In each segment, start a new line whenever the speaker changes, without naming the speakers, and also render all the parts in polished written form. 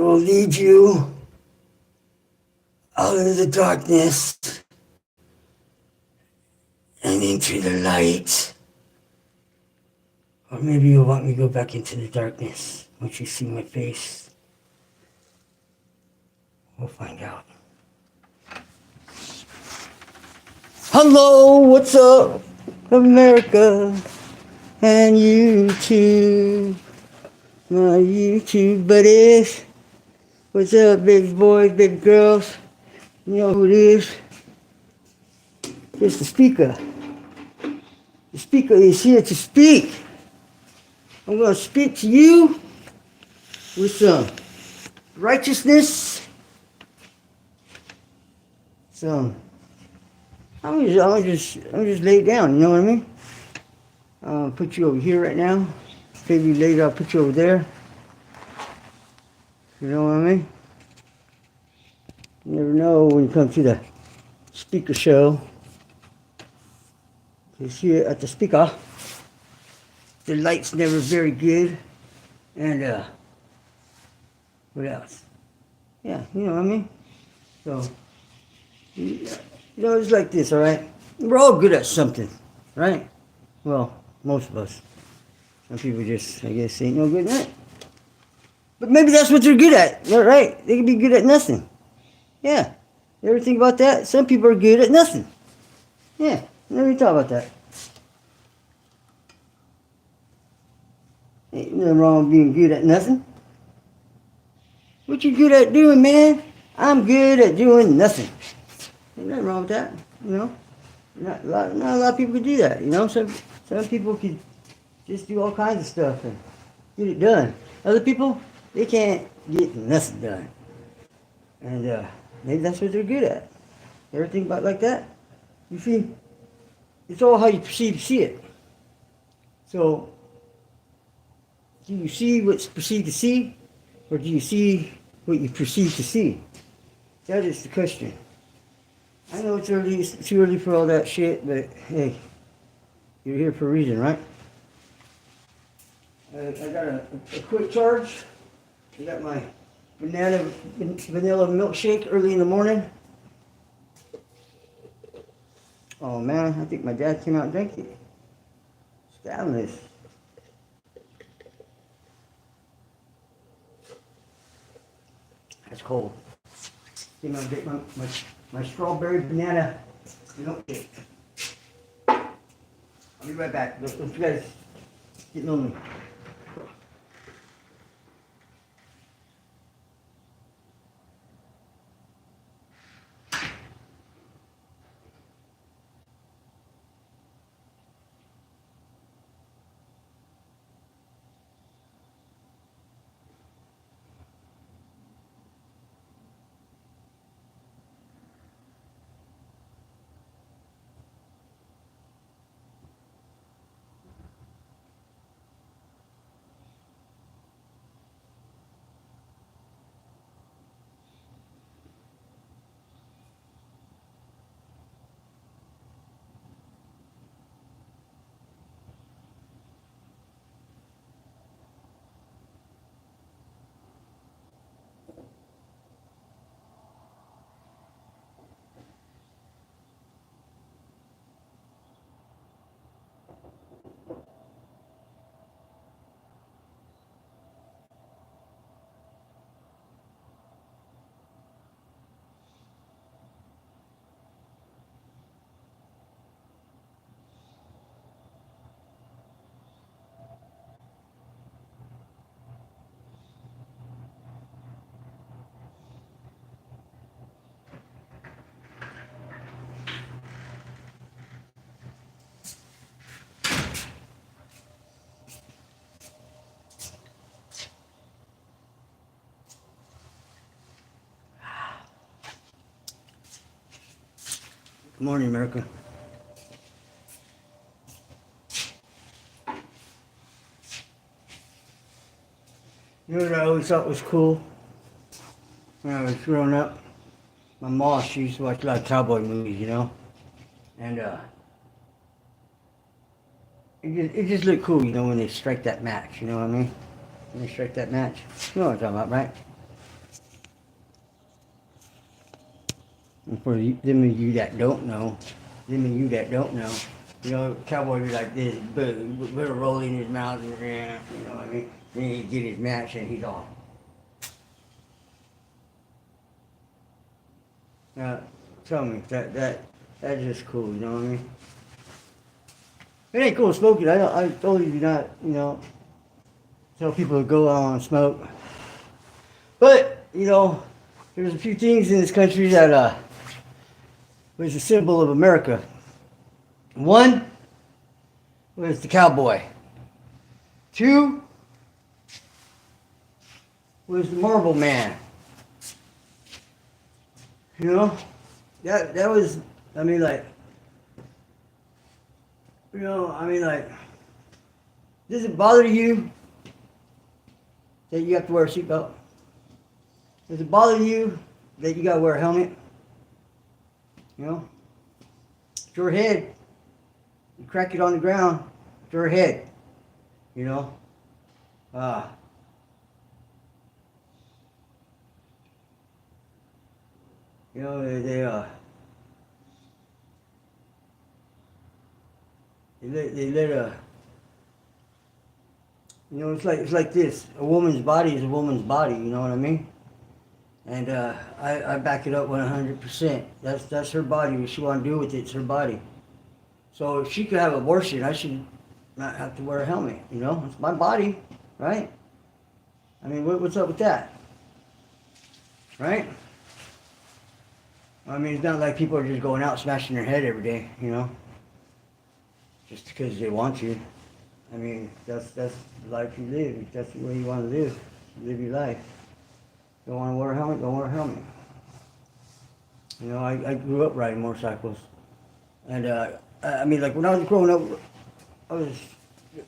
will lead you out of the darkness and into the light. Or maybe you'll want me to go back into the darkness once you see my face. We'll find out. Hello, what's up, America and YouTube, my YouTube buddies. What's up, big boys, big girls? You know who it is? It's the speaker. The speaker is here to speak. I'm going to speak to you with some righteousness. So I'm just lay it down. You know what I mean? I'll put you over here right now. Maybe later I'll put you over there. You know what I mean? You never know when you come to the speaker show. Because here at the speaker, the light's never very good. And what else? Yeah, you know what I mean? So, you know, it's like this, all right? We're all good at something, right? Well, most of us. Some people just, I guess, ain't no good at it. But maybe that's what they're good at, right? They can be good at nothing. Yeah. You ever think about that? Some people are good at nothing. Yeah. Never even thought about that. Ain't nothing wrong with being good at nothing. What you good at doing, man? I'm good at doing nothing. Ain't nothing wrong with that, you know? Not a lot of people can do that, you know? Some people can just do all kinds of stuff and get it done. Other people, they can't get nothing done. And maybe that's what they're good at. You ever think about it like that? You see, it's all how you perceive to see it. So, do you see what's perceived to see? Or do you see what you perceive to see? That is the question. I know it's too early for all that shit, but hey, you're here for a reason, right? I got a quick charge. I got my vanilla milkshake early in the morning. Oh man, I think my dad came out and drank it. Scandalous. That's cold. Came out and get my strawberry banana milkshake. I'll be right back. Don't you guys get lonely. Good morning, America. You know what I always thought was cool when I was growing up? My mom, she used to watch a lot of cowboy movies, you know? And it just looked cool, you know, when they strike that match, you know what I mean? When they strike that match. You know what I'm talking about, right? And for them of you that don't know, you know, cowboy be like this, put a roll in his mouth, and you know what I mean? Then he get his match and he's off. Tell me, that's just cool, you know what I mean? It ain't cool smoking. I totally do not, you know, tell people to go out and smoke. But, you know, there's a few things in this country that was a symbol of America. One was the cowboy. Two was the marble man. You know, that was, I mean, like, you know, I mean, like, does it bother you that you have to wear a seatbelt? Does it bother you that you gotta wear a helmet? You know, it's your head. You crack it on the ground, it's your head. You know, you know, they let you know, it's like this. A woman's body is a woman's body. You know what I mean? And I back it up 100%. That's her body. What she want to do with it's her body. So if she could have abortion, I should not have to wear a helmet. You know, it's my body, right? I mean, what's up with that, right? I mean, it's not like people are just going out smashing their head every day. You know, just because they want to. I mean, that's the life you live. If that's the way you want to live your life. Don't want to wear a helmet, don't wear a helmet. You know, I grew up riding motorcycles. And, I mean, like, when I was growing up, I was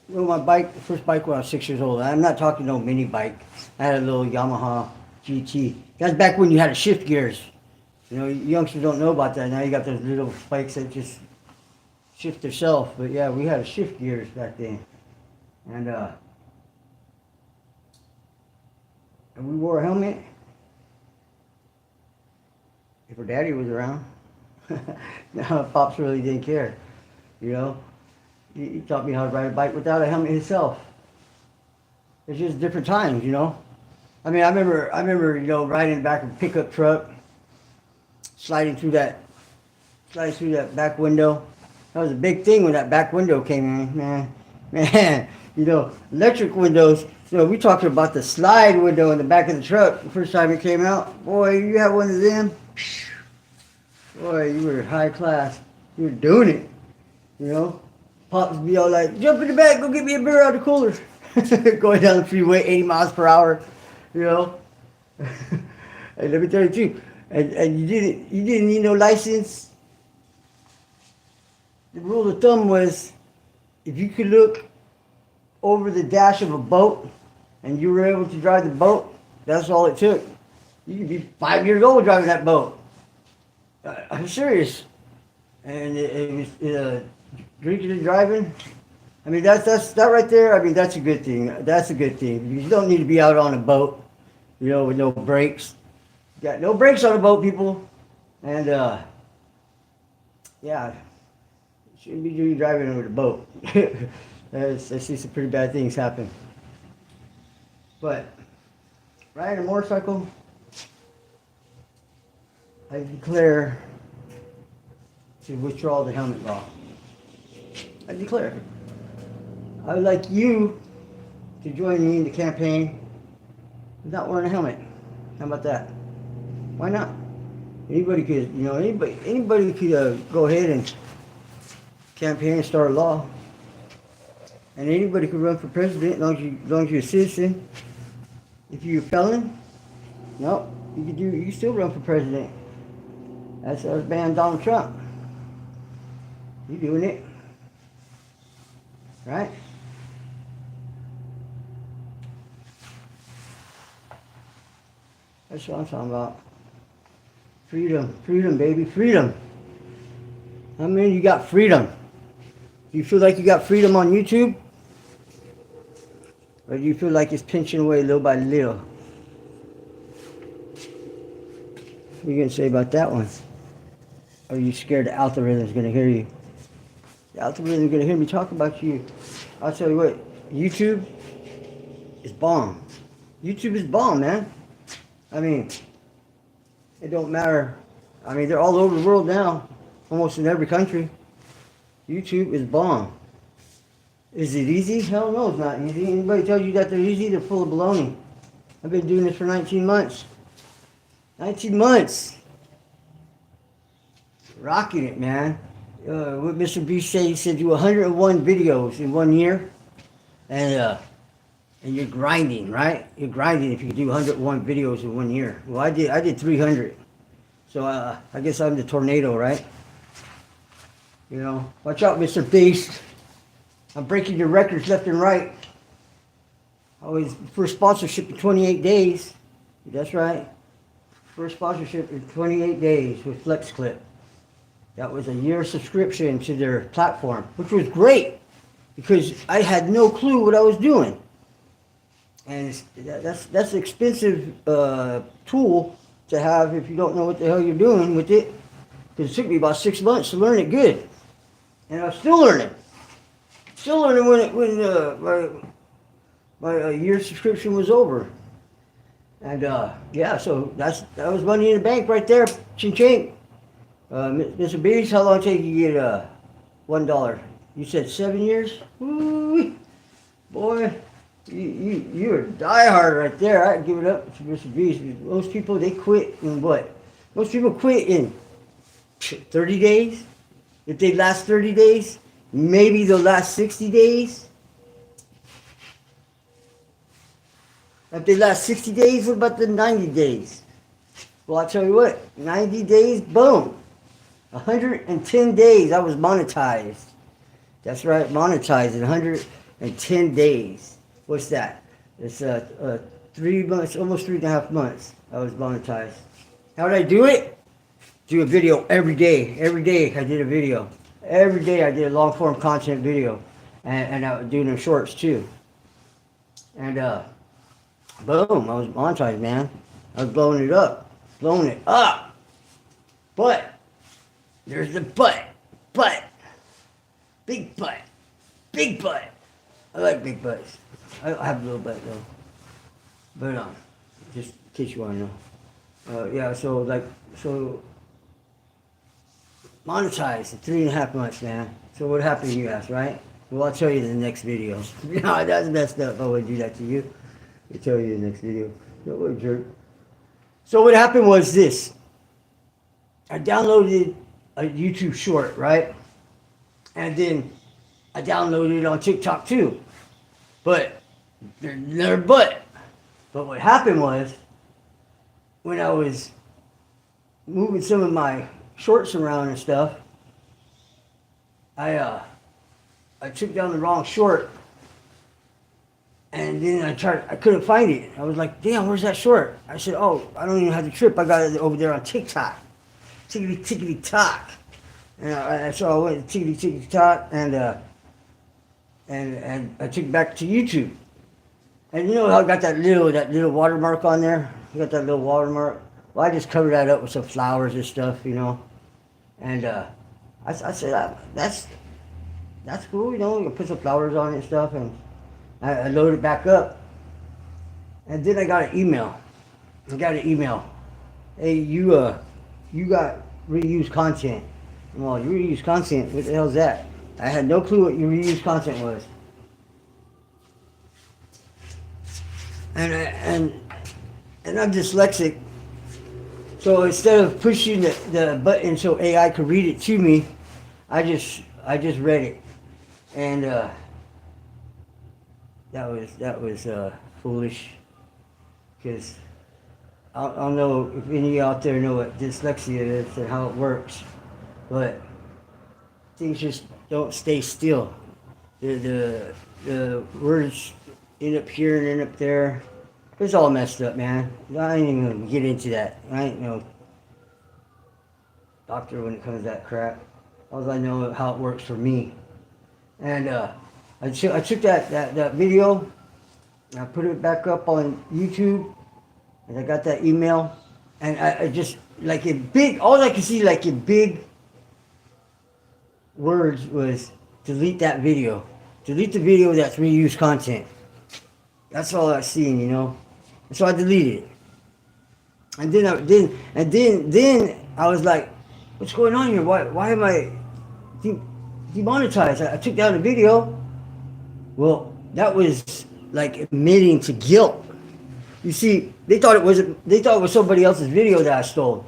rode my bike, the first bike when I was 6 years old. I'm not talking no mini bike. I had a little Yamaha GT. That's back when you had to shift gears. You know, youngsters don't know about that. Now you got those little bikes that just shift themselves. But, yeah, we had to shift gears back then. And we wore a helmet if her daddy was around. No, Pops really didn't care. You know, he taught me how to ride a bike without a helmet himself. It's just different times, you know. I mean, I remember, you know, riding back of a pickup truck, sliding through that back window. That was a big thing when that back window came in, man. You know, electric windows. You know, we talking about the slide window in the back of the truck. The first time it came out, boy, you had one of them. Boy, you were high class. You were doing it. You know, Pops be all like, "Jump in the back, go get me a beer out of the cooler." Going down the freeway, 80 miles per hour. You know. And let me tell you too. And you didn't need no license. The rule of thumb was, if you could look over the dash of a boat and you were able to drive the boat, that's all it took. You could be 5 years old driving that boat. I'm serious. And it was drinking and driving. I mean, that right there. I mean, that's a good thing. That's a good thing. You don't need to be out on a boat, you know, with no brakes. You got no brakes on a boat, people. And yeah, shouldn't be doing driving with a boat. I see some pretty bad things happen. But riding a motorcycle, I declare to withdraw the helmet law. I declare. I would like you to join me in the campaign without wearing a helmet. How about that? Why not? Anybody could, you know, anybody could go ahead and campaign and start a law. And anybody could run for president as long as you're a citizen. If you're a felon, no, you can still run for president. That's ban Donald Trump. You doing it, right? That's what I'm talking about. Freedom, baby, freedom. I mean, you got freedom. Do you feel like you got freedom on YouTube? Or do you feel like it's pinching away little by little? What are you going to say about that one? are you scared the algorithm's going to hear you? The algorithm's going to hear me talk about you. I'll tell you what, YouTube is bomb. YouTube is bomb, man. I mean, it don't matter. I mean, they're all over the world now, almost in every country. YouTube is bomb. Is it easy? Hell no, it's not easy. Anybody tells you that they're easy, they're full of baloney. I've been doing this for 19 months. 19 months. Rocking it, man. What Mr. B said, he said do 101 videos in 1 year. And you're grinding, right? You're grinding if you can do 101 videos in 1 year. Well, I did 300. So I guess I'm the tornado, right? You know, watch out, Mr. Beast. I'm breaking your records left and right. Always first sponsorship in 28 days. That's right. First sponsorship in 28 days with FlexClip. That was a year subscription to their platform, which was great because I had no clue what I was doing. And that's an expensive tool to have if you don't know what the hell you're doing with it. Because it took me about 6 months to learn it good. And I'm still learning. Still learning when my year subscription was over. And yeah, so that was money in the bank right there. Ching ching. Mr. Beast, how long did it take you to get $1? You said 7 years? Woo, boy, you're a diehard right there. I'd give it up to Mr. Beast. Most people, they quit in what? Most people quit in 30 days. If they last 30 days, maybe they'll last 60 days. If they last 60 days, what about the 90 days? Well, I'll tell you what, 90 days, boom. 110 days, I was monetized. That's right, monetized in 110 days. What's that? It's 3 months, almost 3.5 months, I was monetized. How did I do it? Do a video every day. Every day I did a video. Every day I did a long form content video. And I was doing them shorts too. And boom, I was monetized, man. I was blowing it up. Blowing it up. But, there's the but. But. Big butt. Big butt. I like big butts. I have a little butt though. But just in case you want to know. Yeah, so monetized in 3.5 months, man. So what happened, you ask, right? Well, I'll tell you in the next video. No, that's messed up. I wouldn't do that to you. I'll tell you in the next video. No, what a jerk. So what happened was this. I downloaded a YouTube short, right? And then I downloaded it on TikTok too. But but what happened was when I was moving some of my shorts around and stuff, I took down the wrong short, and then I couldn't find it. I was like, damn, where's that short? I said, oh, I don't even have the trip. I got it over there on TikTok. Tickety tock. And so I went to tickety tock and I took it back to YouTube. And you know how I got that little watermark on there? You got that little watermark? Well, I just covered that up with some flowers and stuff, you know. And I said, that's cool, you know. You put some flowers on it and stuff, and I loaded it back up. And then I got an email. Hey, you got reused content. Well, you reused content, what the hell's that? I had no clue what your reused content was. And I'm dyslexic. So instead of pushing the button so AI could read it to me, I just read it. And that was foolish. Because I don't know if any of you out there know what dyslexia is and how it works. But things just don't stay still. The words end up here and end up there. It's all messed up, man. I ain't even gonna get into that. I ain't no doctor when it comes to that crap. All I know is how it works for me. And I took that video and I put it back up on YouTube, and I got that email, and I just like it big. All I could see like in big words was delete that video. Delete the video that's reused content. That's all I seen, you know. And so I deleted it. And then I was like, what's going on here? Why am I demonetized? I took down the video. Well, that was like admitting to guilt. You see, they thought it was somebody else's video that I stole.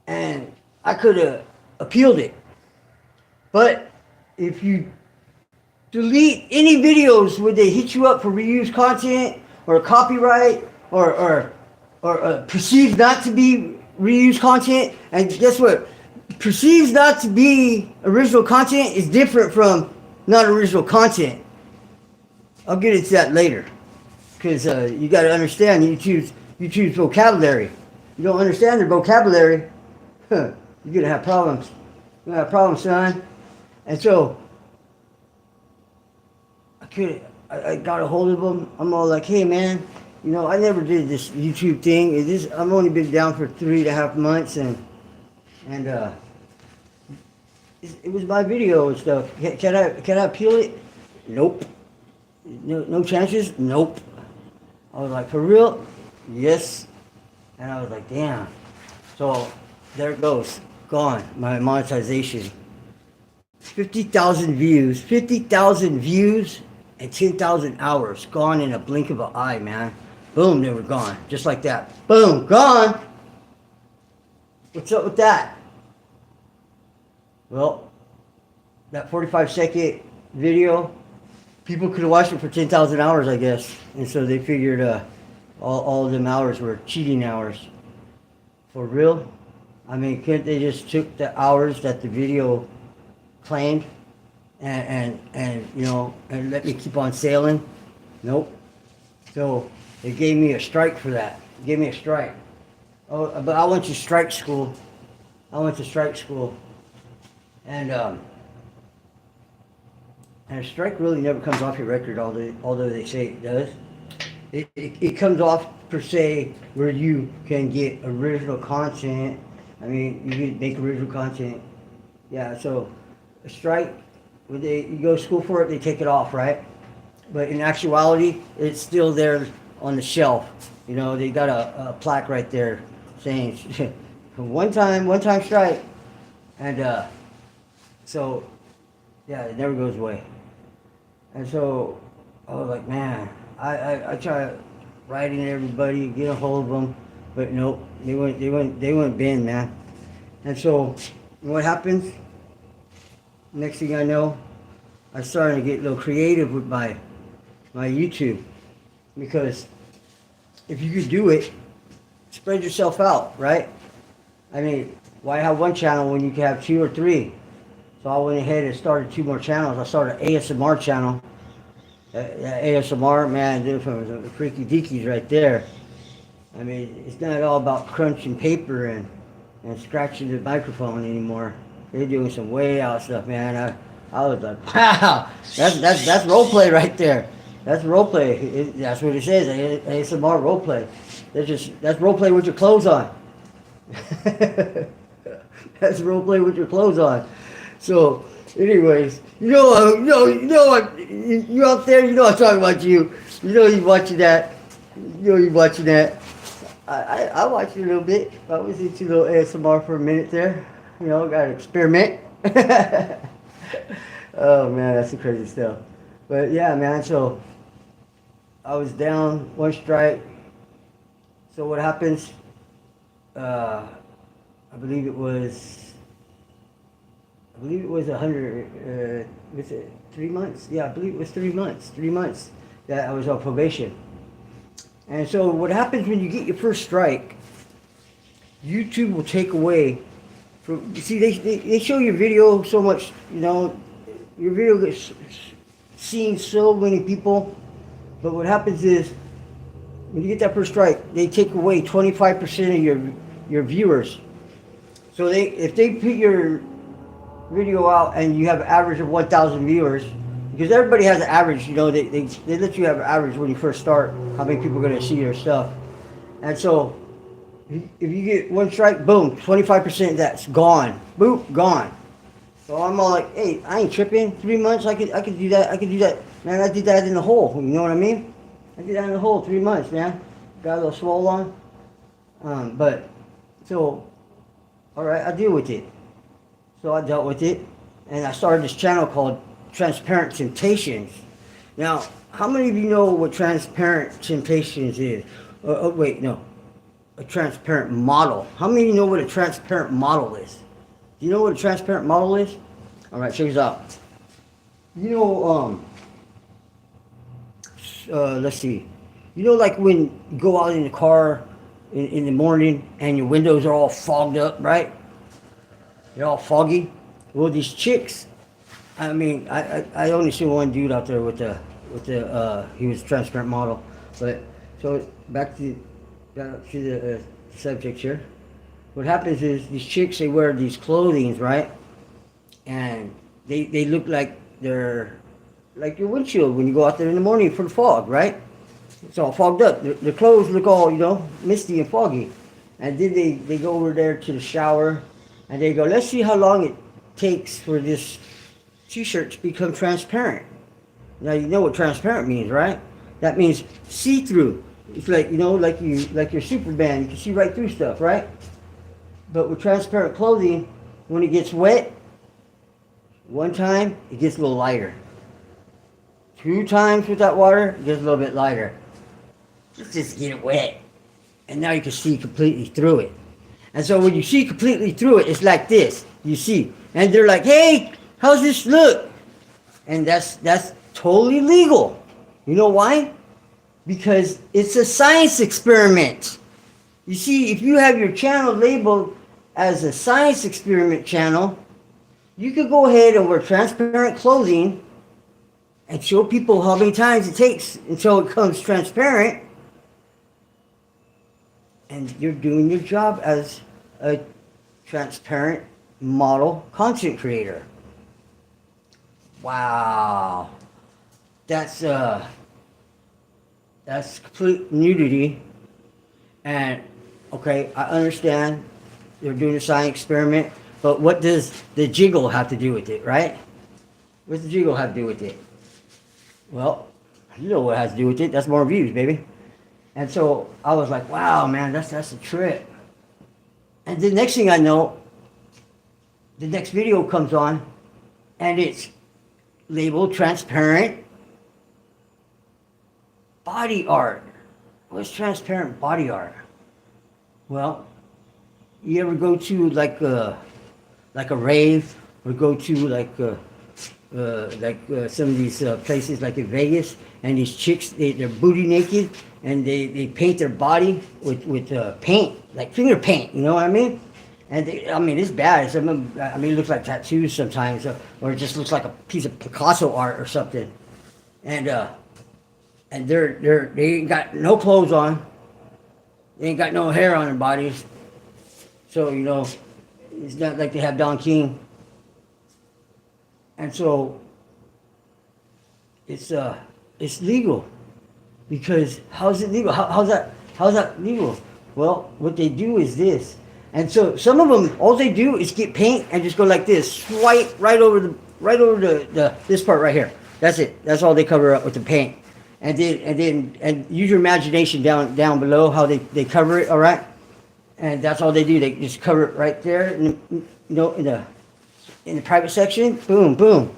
And I could have appealed it. But if you delete any videos where they hit you up for reused content or copyright or perceived not to be reused content, and guess what? Perceived not to be original content is different from not original content. I'll get into that later, because you got to understand. You choose vocabulary. You don't understand their vocabulary, you're gonna have problems. You're gonna have problems, son. And so I got a hold of them. I'm all like, hey man, you know, I never did this YouTube thing. I've only been down for 3.5 months, and it was my video and stuff. Can I appeal it? Nope. No chances? Nope. I was like, for real? Yes. And I was like, damn. So there it goes. Gone. My monetization. 50,000 views. 50,000 views and 10,000 hours. Gone in a blink of an eye, man. Boom, they were gone. Just like that. Boom, gone. What's up with that? Well, that 45-second video, people could have watched it for 10,000 hours, I guess. And so they figured all of them hours were cheating hours. For real? I mean, couldn't they just took the hours that the video claimed and you know, and let me keep on sailing? Nope. So they gave me a strike for that. Gave me a strike. Oh, but I went to strike school. And a strike really never comes off your record, although they say it does. It comes off per se where you can get original content. I mean, you can make original content. Yeah, so a strike, when you go to school for it, they take it off, right? But in actuality, it's still there on the shelf. You know, they got a plaque right there saying one time strike. And so, yeah, it never goes away. And so I was like, man, I try writing everybody, get a hold of them, but nope, they went bend, man. And so what happens? Next thing I know, I started to get a little creative with my YouTube, because if you could do it, spread yourself out, right? I mean, why have one channel when you can have 2 or 3? So I went ahead and started 2 more channels. I started an ASMR channel. ASMR, man, the freaky deakies right there. I mean, it's not all about crunching paper and scratching the microphone anymore. They're doing some way out stuff, man. I was like, wow, that's role play right there. That's role play. That's what it says. ASMR role play. That's role play with your clothes on. That's role play with your clothes on. So, anyways, you out there, you know I'm talking about you. You know you watching that. I watched it a little bit. I was into a little ASMR for a minute there. You know, got to experiment. Oh man, that's the crazy stuff. But yeah, man, so I was down one strike. So what happens? I believe it was 100, was it 3 months? Yeah, I believe it was 3 months. 3 months that I was on probation. And so what happens when you get your first strike, YouTube will take away from, see, they show your video so much, you know, your video gets seen so many people, but what happens is, when you get that first strike, they take away 25% of your viewers. So if they put your video out and you have an average of 1,000 viewers, because everybody has an average, you know, they let you have an average when you first start, how many people are going to see your stuff. And so if you get one strike, boom, 25% of that's gone. Boom, gone. So I'm all like, hey, I ain't tripping. 3 months, I could do that. I could do that. Man, I did that in the hole. You know what I mean? I did that in the hole 3 months, man. Got a little swole on. But so, all right, I deal with it. So I dealt with it, and I started this channel called Transparent Temptations. Now, how many of you know what Transparent Temptations is? Oh, wait, no, a transparent model. How many of you know what a transparent model is? Do you know what a transparent model is? All right, check this out. You know, let's see. You know, like when you go out in the car in the morning and your windows are all fogged up, right? They're all foggy. Well, these chicks, I mean, I only see one dude out there with the he was a transparent model. But so back to the subject here. What happens is these chicks, they wear these clothings, right? And they look like they're like your windshield when you go out there in the morning for the fog, right? It's all fogged up. Their clothes look all, misty and foggy. And then they go over there to the shower and they go, let's see how long it takes for this t-shirt to become transparent. Now you know what transparent means, right? That means see-through. It's like, like your Superman, you can see right through stuff, right? But with transparent clothing, when it gets wet, one time, it gets a little lighter. 2 times with that water, it gets a little bit lighter. Just get it wet. And now you can see completely through it. And so when you see completely through it, it's like this. You see. And they're like, hey, how's this look? And that's totally legal. You know why? Because it's a science experiment. You see, if you have your channel labeled as a science experiment channel, you could go ahead and wear transparent clothing and show people how many times it takes until it becomes transparent. And you're doing your job as a transparent model content creator. Wow. That's complete nudity. And okay, I understand they're doing a science experiment, but what does the jiggle have to do with it, right? What's the jiggle have to do with it? Well, you know what it has to do with it. That's more views, baby. And so I was like, wow, man, that's a trip. And the next thing I know, the next video comes on, and it's labeled transparent body art. What's transparent body art? Well, you ever go to like a rave, or go to some of these places like in Vegas, and these chicks, they're booty naked, and they paint their body with paint, like finger paint, you know what I mean? And it's bad. It looks like tattoos sometimes, or it just looks like a piece of Picasso art or something. And they ain't got no clothes on. They ain't got no hair on their bodies. So, it's not like they have Don King. And so it's legal. Because how's it legal? How's that legal? Well, what they do is this. And so some of them, all they do is get paint and just go like this, swipe right over the this part right here. That's it. That's all they cover up with the paint. And then use your imagination down below how they cover it, all right? And that's all they do. They just cover it right there, in the private section. Boom, boom,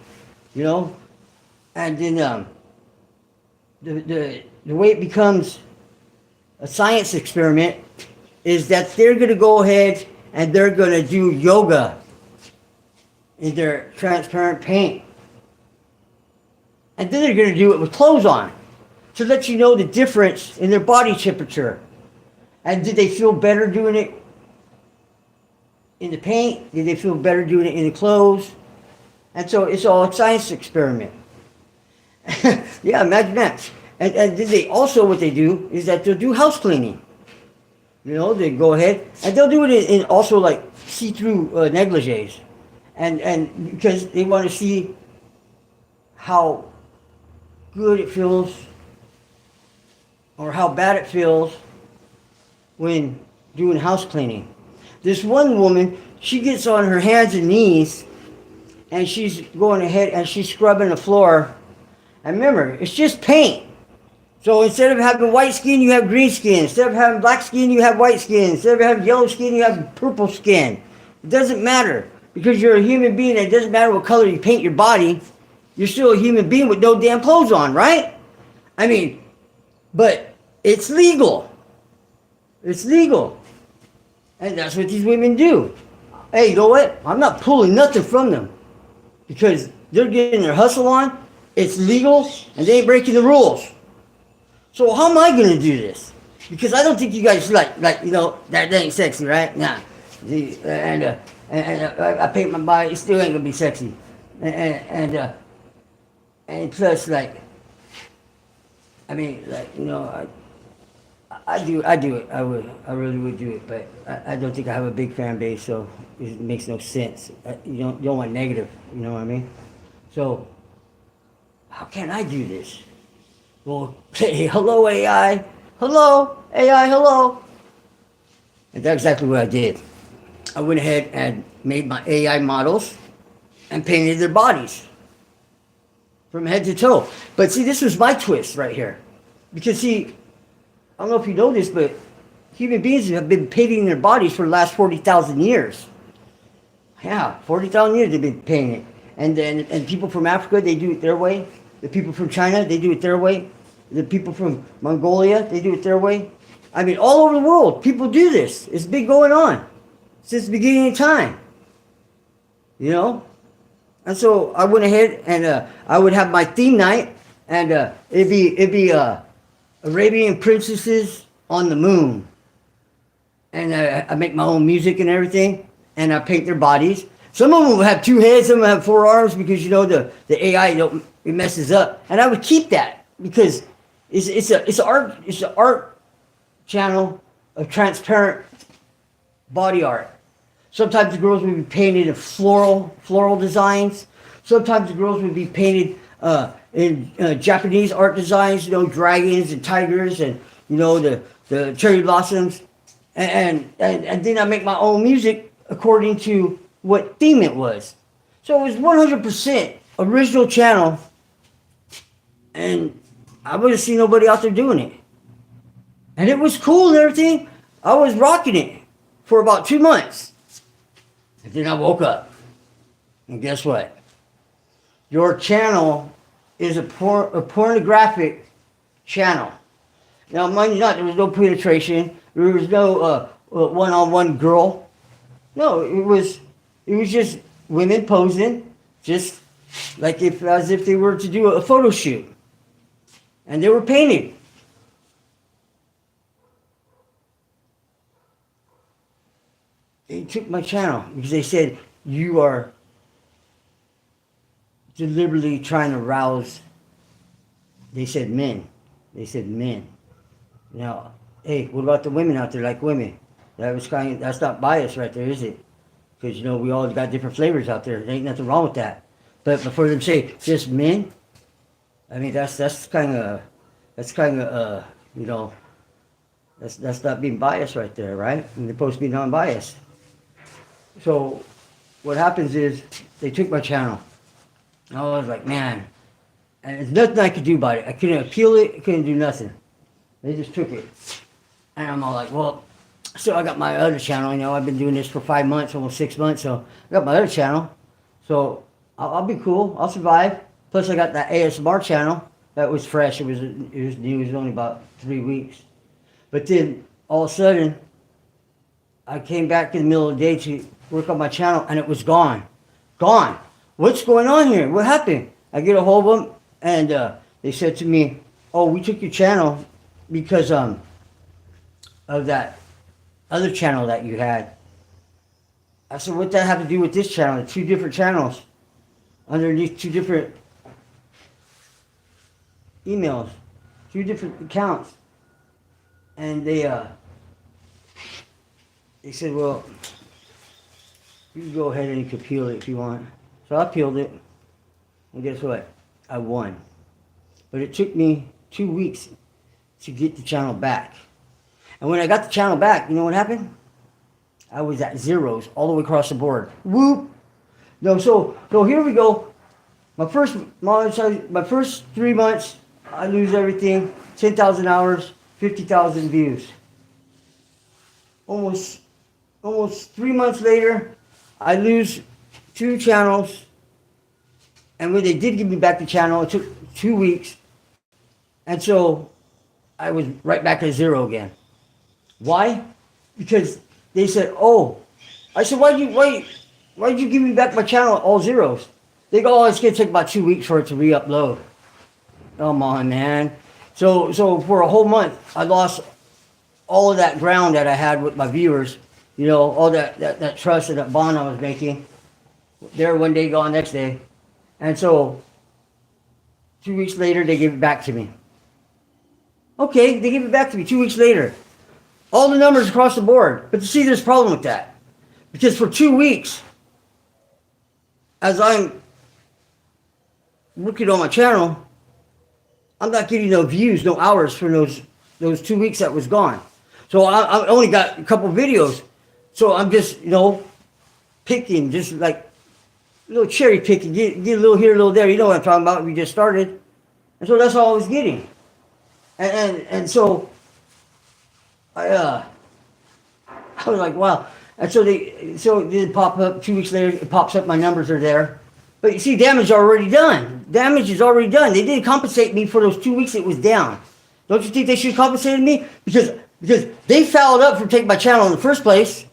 And then the way it becomes a science experiment is that they're going to go ahead and they're going to do yoga in their transparent paint. And then they're going to do it with clothes on to let you know the difference in their body temperature. And did they feel better doing it in the paint? Did they feel better doing it in the clothes? And so it's all a science experiment. Yeah, imagine that. And then they also, what they do is that they'll do house cleaning. They go ahead and they'll do it in also like see-through negligees. And because they want to see how good it feels or how bad it feels when doing house cleaning. This one woman, she gets on her hands and knees and she's going ahead and she's scrubbing the floor. And remember, it's just paint. So instead of having white skin, you have green skin. Instead of having black skin, you have white skin. Instead of having yellow skin, you have purple skin. It doesn't matter, because you're a human being. It doesn't matter what color you paint your body. You're still a human being with no damn clothes on, right? I mean, but it's legal. It's legal. And that's what these women do. Hey, you know what? I'm not pulling nothing from them, because they're getting their hustle on. It's legal, and they ain't breaking the rules. So how am I going to do this? Because I don't think you guys like that ain't sexy, right? Nah. And I paint my body, it still ain't going to be sexy. And plus, like, I mean, like, I do it. I really would do it, but I don't think I have a big fan base, so it makes no sense. You don't want negative, you know what I mean? So how can I do this? Well, hey, hello AI, hello AI, hello. And that's exactly what I did. I went ahead and made my AI models and painted their bodies from head to toe. But see, this was my twist right here. Because see, I don't know if you know this, but human beings have been painting their bodies for the last 40,000 years. Yeah, 40,000 years they've been painting it. And people from Africa, they do it their way. The people from China, they do it their way. The people from Mongolia, they do it their way. I mean, all over the world, people do this. It's been going on since the beginning of time. You know? And so I went ahead and I would have my theme night, and it'd be Arabian princesses on the moon. And I make my own music and everything, and I paint their bodies. Some of them will have 2 heads, some will have 4 arms, because the AI it messes up. And I would keep that, because it's an art channel of transparent body art. Sometimes the girls would be painted in floral designs. Sometimes the girls would be painted in Japanese art designs, dragons and tigers, and the cherry blossoms. And then I make my own music according to what theme it was. So it was 100% original channel, and I wouldn't see nobody out there doing it. And it was cool and everything. I was rocking it for about 2 months. And then I woke up. And guess what? Your channel is a pornographic channel. Now, mind you not, there was no penetration. There was no one-on-one girl. No, it was just women posing, just like as if they were to do a photo shoot. And they were painted. They took my channel because they said, you are deliberately trying to rouse, they said men. Now, hey, what about the women out there like women? That's not bias right there, is it? Because, we all got different flavors out there. There ain't nothing wrong with that. But for them to say, just men, I mean, that's kind of, that's not being biased right there, right? And they're supposed to be non-biased. So what happens is they took my channel. I was like, man, and there's nothing I could do about it. I couldn't appeal it. I couldn't do nothing. They just took it. And I'm all like, well, so I got my other channel. I've been doing this for 5 months, almost 6 months. So I got my other channel. So I'll be cool. I'll survive. Plus I got that ASMR channel. That was fresh. It was new. It was only about 3 weeks. But then all of a sudden, I came back in the middle of the day to work on my channel, and it was gone. Gone. What's going on here? What happened? I get a hold of them, and they said to me, oh, we took your channel because of that other channel that you had. I said, what that have to do with this channel? 2 different channels underneath 2 different emails, 2 different accounts. And they said, well, you can go ahead and you can appeal it if you want. So I appealed it, and guess what? I won. But it took me 2 weeks to get the channel back. And when I got the channel back, you know what happened? I was at zeros all the way across the board. Whoop! No, so here we go. My first 3 months, I lose everything. 10,000 hours, 50,000 views. Almost 3 months later, I lose 2 channels. And when they did give me back the channel, it took 2 weeks. And so I was right back at zero again. Why? Because they said, oh, I said, why'd you give me back my channel all zeros? They go, oh, it's gonna take about 2 weeks for it to re-upload. Come on, man. So for a whole month, I lost all of that ground that I had with my viewers. You know, all that trust and that bond I was making. There one day, gone next day. And so 2 weeks later, they gave it back to me. Okay, they gave it back to me 2 weeks later. All the numbers across the board. But you see, there's a problem with that. Because for 2 weeks, as I'm working on my channel, I'm not getting no views, no hours for those 2 weeks that was gone. So I only got a couple videos. So I'm just, picking, just like a little cherry picking, get a little here, a little there. You know what I'm talking about. We just started. And so that's all I was getting. And so I was like, wow. And so it did pop up 2 weeks later. It pops up. My numbers are there. But you see, damage is already done. Damage is already done. They didn't compensate me for those 2 weeks it was down. Don't you think they should have compensated me? Because they fouled up for taking my channel in the first place.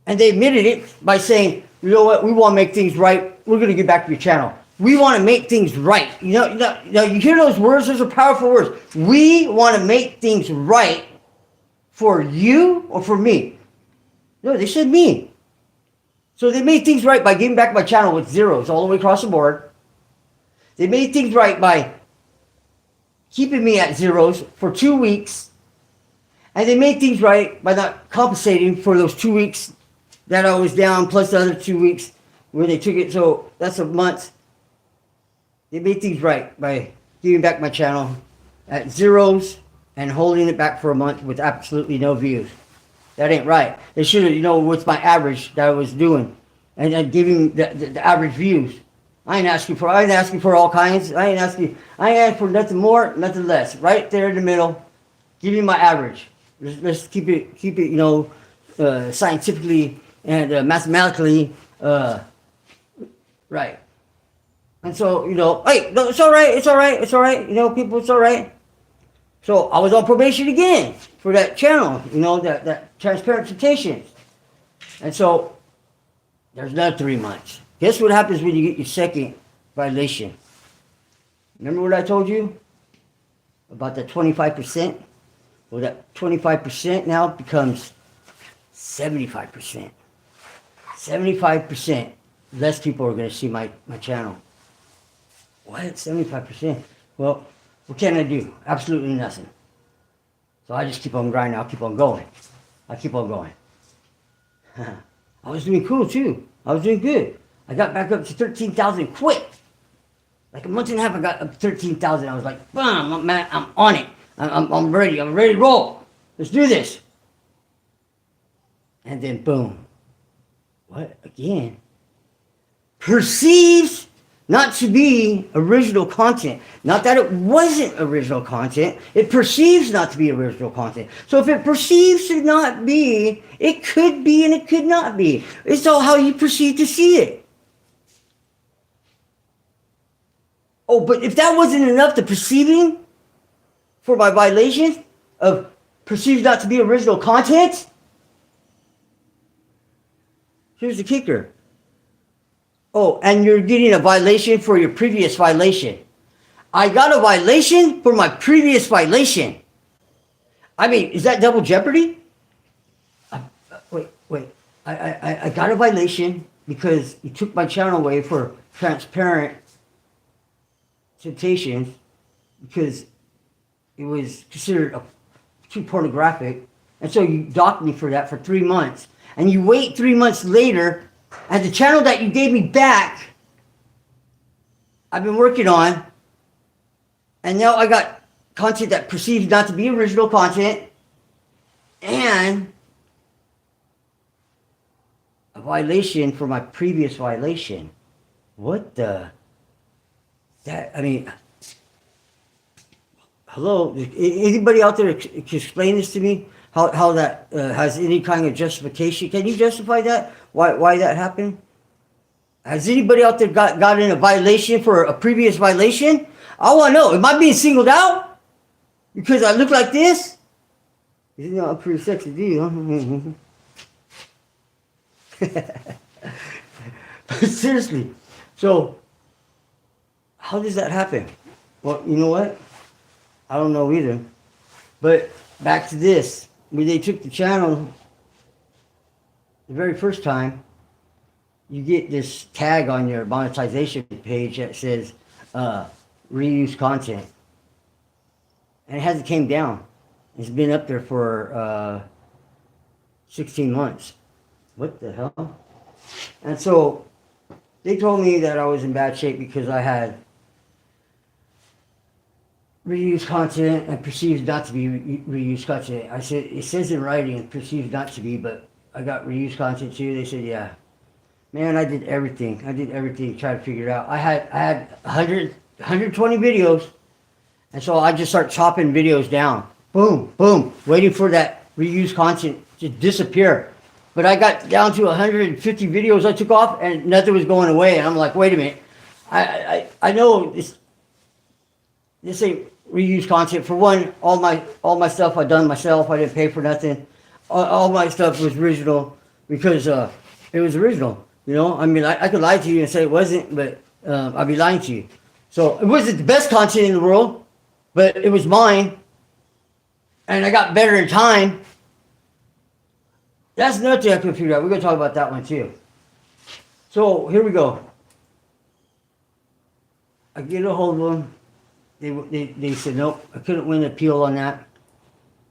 And they admitted it by saying, you know what, we want to make things right. We're going to get back to your channel. We want to make things right. You hear those words? Those are powerful words. We want to make things right for you or for me. No, they said me. So they made things right by giving back my channel with zeros all the way across the board. They made things right by keeping me at zeros for 2 weeks. And they made things right by not compensating for those 2 weeks that I was down, plus the other 2 weeks where they took it. So that's a month. They made things right by giving back my channel at zeros and holding it back for a month with absolutely no views. That ain't right. They should have, what's my average that I was doing, and then giving the average views. I ain't asking for all kinds. I ain't asking for nothing more, nothing less. Right there in the middle, give me my average. Let's keep it, scientifically and mathematically right. And so, hey, no, it's all right. People, it's all right. So I was on probation again for that channel, that transparent temptations. And so there's another 3 months. Guess what happens when you get your second violation? Remember what I told you about that 25%? Well, that 25% now becomes 75%. 75% less people are going to see my channel. What? 75%? Well, what can I do? Absolutely nothing. So I just keep on grinding. I'll keep on going. I was doing cool too. I was doing good. I got back up to 13,000 quick. Like a month and a half, I got up to 13,000. I was like, bam, man, I'm on it. I'm ready. I'm ready to roll. Let's do this. And then boom. What? Again? Perceives not to be original content. Not that it wasn't original content. It perceives not to be original content. So if it perceives to not be, it could be and it could not be. It's all how you perceive to see it. Oh, but if that wasn't enough, the perceiving for my violation of perceives not to be original content, here's the kicker. Oh, and you're getting a violation for your previous violation. I got a violation for my previous violation. I mean, is that double jeopardy? Wait. I got a violation because you took my channel away for transparent temptations because it was considered too pornographic. And so you docked me for that for 3 months. And you wait 3 months later, and the channel that you gave me back, I've been working on, and now I got content that perceives not to be original content, and a violation for my previous violation. What the? I mean, hello? Anybody out there can explain this to me? How that has any kind of justification? Can you justify that? Why that happened? Has anybody out there got in a violation for a previous violation? I want to know. Am I being singled out because I look like this? You know, I'm pretty sexy, do you? Seriously. So, how does that happen? Well, you know what? I don't know either. But back to this. When they took the channel the very first time, you get this tag on your monetization page that says reuse content. And it hasn't came down. It's been up there for 16 months. What the hell? And so they told me that I was in bad shape because I had reused content and perceived not to be reused content. I said, it says in writing, perceived not to be, but I got reused content too. They said, yeah. Man, I did everything. To try to figure it out. I had 120 videos. And so I just start chopping videos down. Boom, boom, waiting for that reused content to disappear. But I got down to 150 videos I took off and nothing was going away. And I'm like, wait a minute. I know this ain't reused content. For one, all my stuff I done myself. I didn't pay for nothing. All my stuff was original because it was original. You know, I mean, I could lie to you and say it wasn't, but I'd be lying to you. So it wasn't the best content in the world, but it was mine. And I got better in time. That's another thing I couldn't figure out. We're going to talk about that one too. So here we go. I get a hold of them. They said, nope, I couldn't win an appeal on that.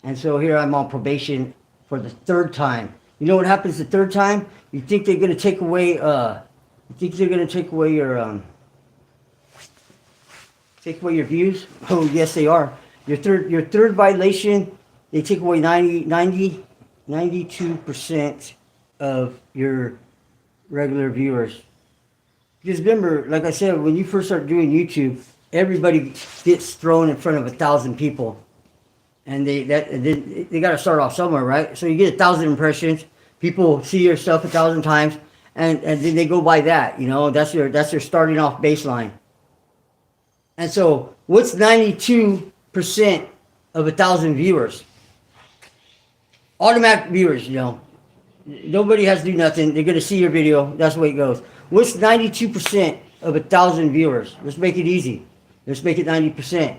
And so here I'm on probation for the third time. You know what happens the third time? You think they're going to take away, your views? Oh, yes, they are. Your third violation, they take away 92% of your regular viewers. Because remember, like I said, when you first start doing YouTube, everybody gets thrown in front of 1,000 people. And they got to start off somewhere, right? So you get 1,000 impressions. People see your stuff 1,000 times, and then they go by that. You know, that's their starting off baseline. And so, what's 92% of 1,000 viewers? Automatic viewers. You know, nobody has to do nothing. They're gonna see your video. That's the way it goes. What's 92% of 1,000 viewers? Let's make it easy. Let's make it 90%.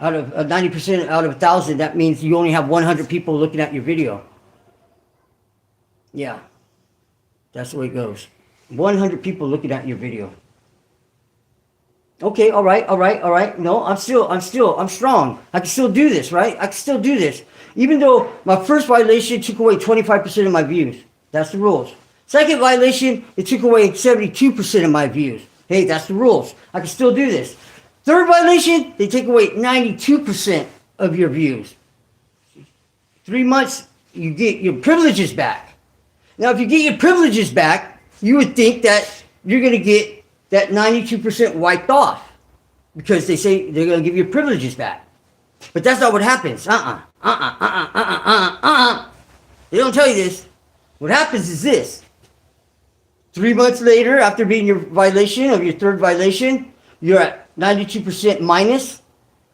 Out of 90% out of 1,000, that means you only have 100 people looking at your video. Yeah, that's the way it goes. 100 people looking at your video. Okay, all right. No, I'm strong. I can still do this, right? I can still do this. Even though my first violation took away 25% of my views. That's the rules. Second violation, it took away 72% of my views. Hey, that's the rules. I can still do this. Third violation, they take away 92% of your views. 3 months, you get your privileges back. Now, if you get your privileges back, you would think that you're going to get that 92% wiped off because they say they're going to give you privileges back. But that's not what happens. They don't tell you this. What happens is this. 3 months later, after being your violation of your third violation, you're at 92% minus.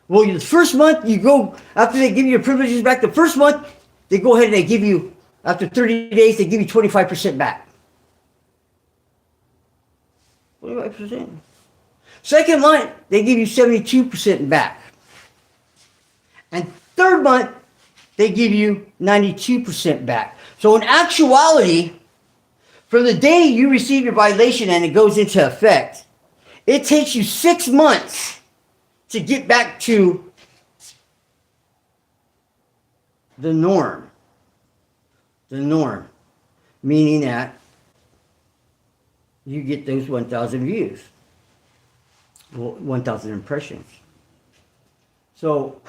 Well, the first month you go, after they give you your privileges back, the first month, they go ahead and they give you, after 30 days, they give you 25% back. 25%. Second month, they give you 72% back. And third month, they give you 92% back. So in actuality, from the day you receive your violation and it goes into effect, it takes you 6 months to get back to the norm. The norm, meaning that you get those 1,000 views, 1,000 impressions. So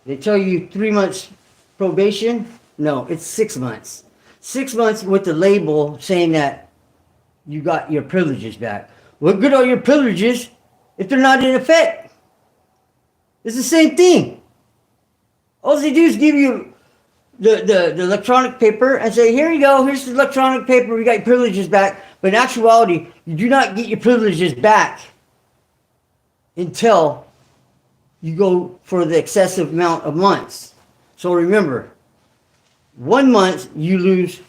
they tell you 3 months probation. No, it's 6 months. 6 months with the label saying that you got your privileges back. What good are your privileges if they're not in effect? It's the same thing. All they do is give you the electronic paper and say, here you go, here's the electronic paper, we got your privileges back. But in actuality, you do not get your privileges back until you go for the excessive amount of months. So remember, 1 month you lose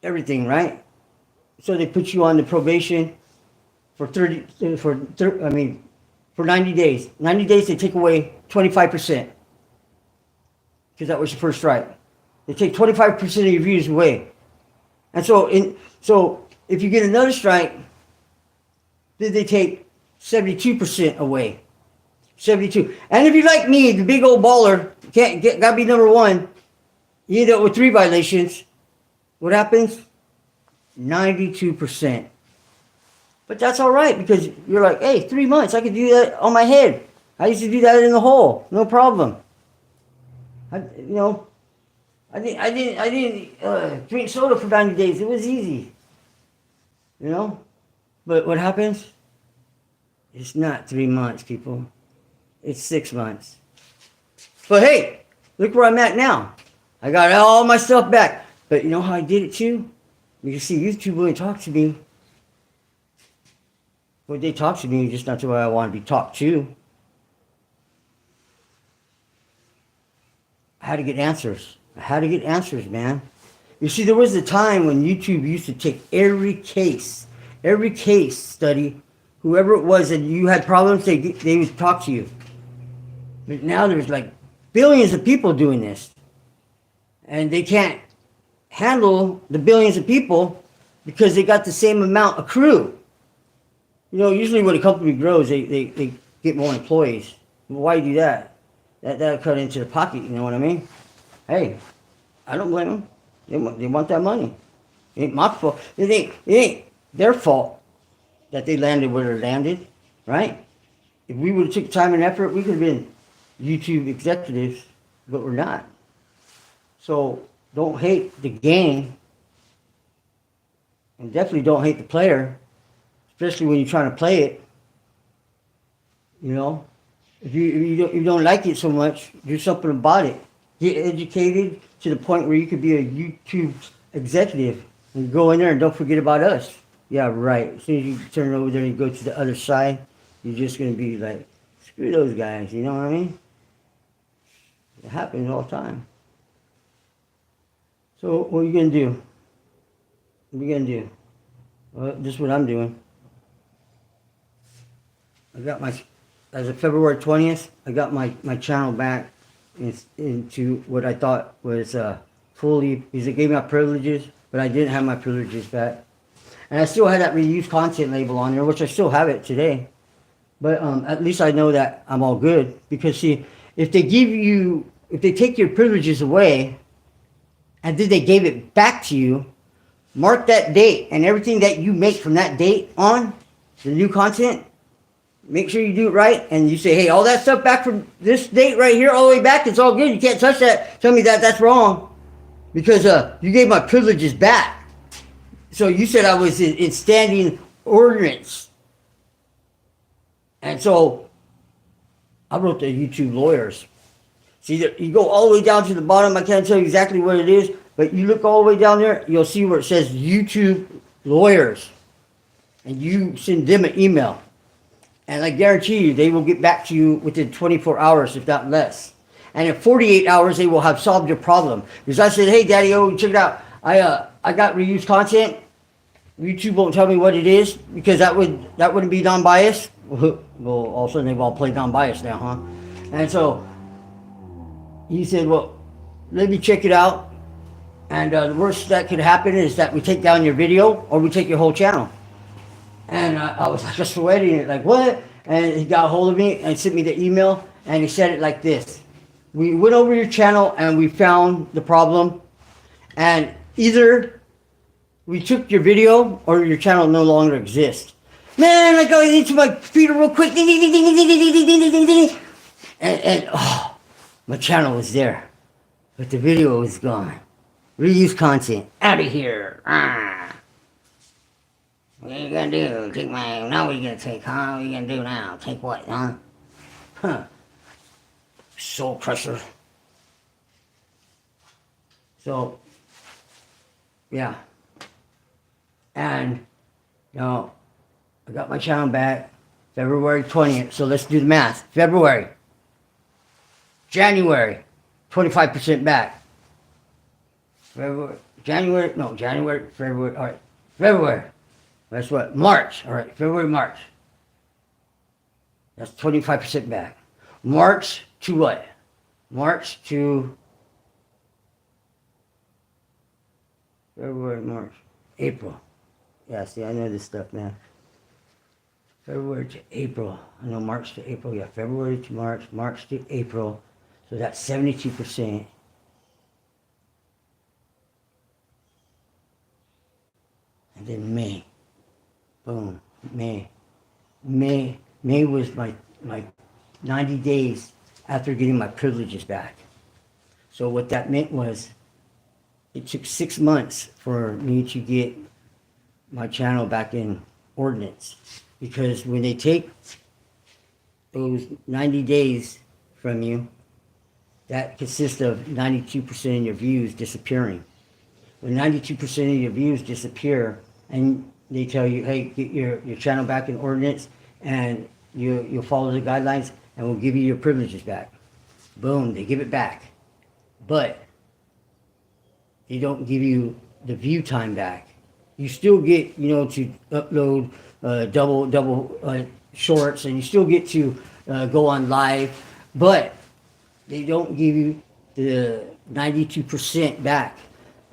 everything, right? So they put you on the probation for 90 days. 90 days they take away 25%. Because that was your first strike. They take 25% of your views away. And so if you get another strike, then they take 72% away. 72. And if you're like me, the big old baller, gotta be number one, you end up with 3 violations. What happens? 92%. But that's all right because you're like, hey, 3 months, I could do that on my head. I used to do that in the hole, no problem. I didn't drink soda for 90 days. It was easy, But what happens? It's not 3 months, people. It's 6 months. But hey, look where I'm at now. I got all my stuff back. But you know how I did it too? You see, YouTube wouldn't talk to me. Well, they talk to me, just not the way I want to be talked to. I had to get answers. Man. You see, there was a time when YouTube used to take every case study, whoever it was, and you had problems, they would talk to you. But now there's like billions of people doing this. And they can't handle the billions of people because they got the same amount of crew. Usually when a company grows, they get more employees. Why do that? That'll cut into the pocket, you know what I mean? Hey, I don't blame them. They want that money. It ain't my fault. It ain't their fault that they landed where they landed, right? If we would have took time and effort, we could have been YouTube executives, but we're not. So don't hate the game, and definitely don't hate the player, especially when you're trying to play it. If you don't like it so much, do something about it. Get educated to the point where you could be a YouTube executive and go in there and don't forget about us. Yeah, right. As soon as you turn over there and go to the other side, you're just going to be like, screw those guys, you know what I mean? It happens all the time. So what are you going to do? Well, this is what I'm doing. As of February 20th, I got my channel back into what I thought was fully, because it gave me my privileges, but I didn't have my privileges back. And I still had that reused content label on there, which I still have it today. But at least I know that I'm all good. Because see, if they take your privileges away, and then they gave it back to you, mark that date, and everything that you make from that date on, the new content, make sure you do it right, and you say, hey, all that stuff back from this date right here, all the way back, it's all good. You can't touch that. Tell me that's wrong. Because you gave my privileges back. So you said I was in standing ordinance. And so I wrote the YouTube lawyers. See, you go all the way down to the bottom. I can't tell you exactly what it is, but you look all the way down there, you'll see where it says YouTube lawyers. And you send them an email. And I guarantee you, they will get back to you within 24 hours, if not less. And in 48 hours, they will have solved your problem. Because I said, hey, Daddy-O, check it out. I got reused content. YouTube won't tell me what it is, because that wouldn't be non-biased. Well, all of a sudden, they've all played non-biased now, huh? And so he said, well, let me check it out. And the worst that could happen is that we take down your video, or we take your whole channel. And I was just sweating, like, what? And he got a hold of me and sent me the email, and he said it like this. We went over your channel and we found the problem, and either we took your video or your channel no longer exists. Man, I go into my computer real quick, and My channel was there, but the video was gone. Reuse content, out of here. What are you gonna do? Take my, now what are you gonna take, huh? What are you gonna do now? Take what, huh? Huh. Soul crusher. So, yeah. And, I got my channel back February 20th. So let's do the math. February. January. 25% back. February. February. All right. February. That's what? March. All right. February, March. That's 25% back. March to what? March to February, March, April. Yeah, see, I know this stuff now. February to April. I know March to April. Yeah, February to March, March to April. So that's 72%. And then May. Boom. May. May was my 90 days after getting my privileges back. So what that meant was it took 6 months for me to get my channel back in ordinance. Because when they take those 90 days from you, that consists of 92% of your views disappearing. When 92% of your views disappear and they tell you, hey, get your channel back in ordinance and you'll follow the guidelines and we'll give you your privileges back. Boom, they give it back. But they don't give you the view time back. You still get, to upload double shorts, and you still get to go on live, but they don't give you the 92% back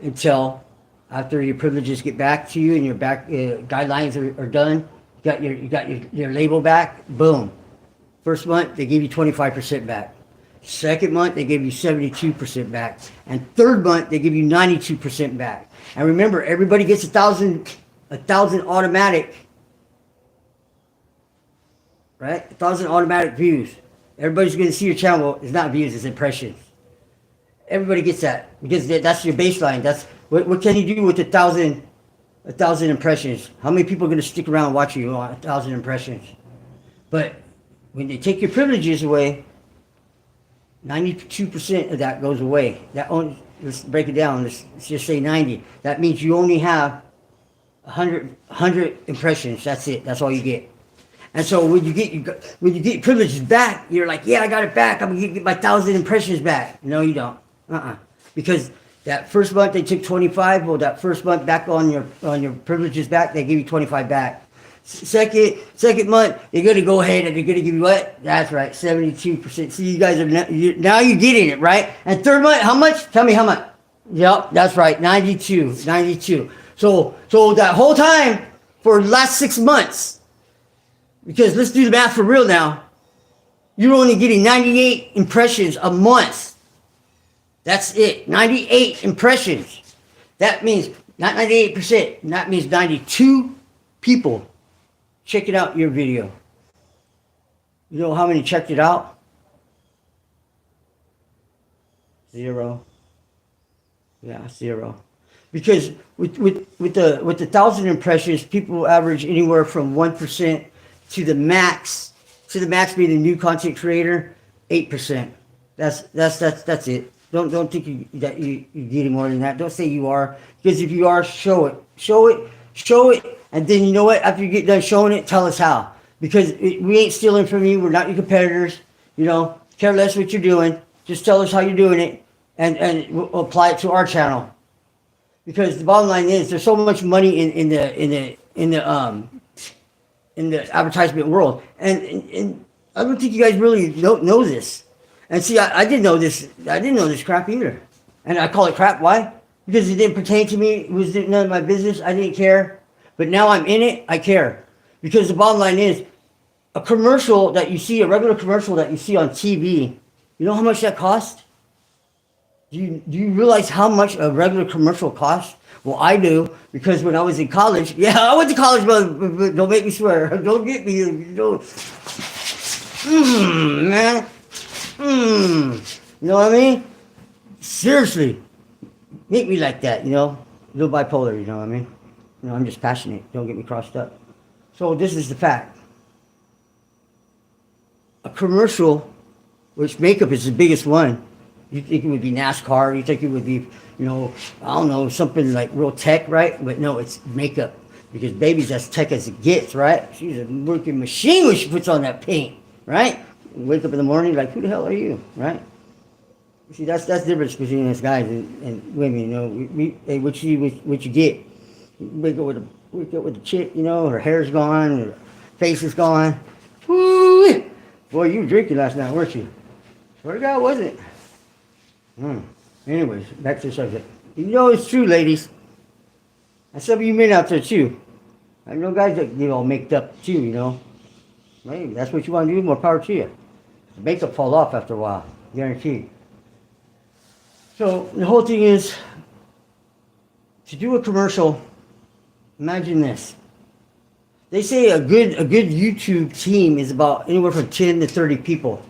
until after your privileges get back to you and your back guidelines are done. You got your label back. Boom. First month they give you 25% back. Second month they give you 72% back, and third month they give you 92% back. And remember, everybody gets 1,000 automatic, right? 1,000 automatic views. Everybody's going to see your channel. It's not views, it's impressions. Everybody gets that because that's your baseline. That's what can you do with 1,000 impressions? How many people are going to stick around watching you on 1,000 impressions? But when they take your privileges away, 92% of that goes away. Let's break it down. Let's just say 90. That means you only have 100 impressions. That's it. That's all you get. And so when you get privileges back, you're like, yeah, I got it back. I'm gonna get my 1,000 impressions back. No, you don't. Because that first month they took 25. Well, that first month back on your privileges back, they give you 25 back. Second month, they're gonna go ahead and they're gonna give you what? That's right, 72%. See, you guys are now you're getting it, right? And third month, how much? Tell me how much. Yep, that's right, 92. So that whole time for the last 6 months, because let's do the math for real now, you're only getting 98 impressions a month. That's it, 98 impressions. That means not 98%. That means 92 people checking out your video. You know how many checked it out? 0. Yeah, 0. Because with the 1,000 impressions, people average anywhere from 1% to the max. To the max being a new content creator, 8%. That's it. Don't think that you're getting more than that. Don't say you are, because if you are, show it. And then you know what? After you get done showing it, tell us how. Because we ain't stealing from you. We're not your competitors. Care less what you're doing. Just tell us how you're doing it, and we'll apply it to our channel. Because the bottom line is, there's so much money in the advertisement world, and I don't think you guys really know this. And see, I didn't know this. I didn't know this crap either. And I call it crap. Why? Because it didn't pertain to me. It was none of my business. I didn't care. But now I'm in it, I care. Because the bottom line is, a commercial that you see, a regular commercial that you see on TV, you know how much that costs? Do you realize how much a regular commercial costs? Well, I do, because when I was in college, yeah, I went to college, but don't make me swear. Don't get me, don't. Man. You know what I mean? Seriously, make me like that, you know? A little bipolar, you know what I mean? You know, I'm just passionate. Don't get me crossed up. So this is the fact. A commercial, which makeup is the biggest one. You think it would be NASCAR, you think it would be, you know, I don't know, something like real tech, right? But no, it's makeup. Because baby's as tech as it gets, right? She's a working machine when she puts on that paint, right? Wake up in the morning, like, who the hell are you, right? See, that's the difference between us guys and women, you know. Hey, what you get? Wake up with a chick, you know, her hair's gone, her face is gone. Woo! Boy, you were drinking last night, weren't you? Swear to God, wasn't it? Anyways, back to the subject. You know it's true, ladies. And some of you men out there too. I know guys that get all maked up too, you know. Maybe that's what you want to do, more power to you. The makeup fall off after a while, guaranteed. So the whole thing is, to do a commercial, imagine this. They say a good YouTube team is about anywhere from 10 to 30 people.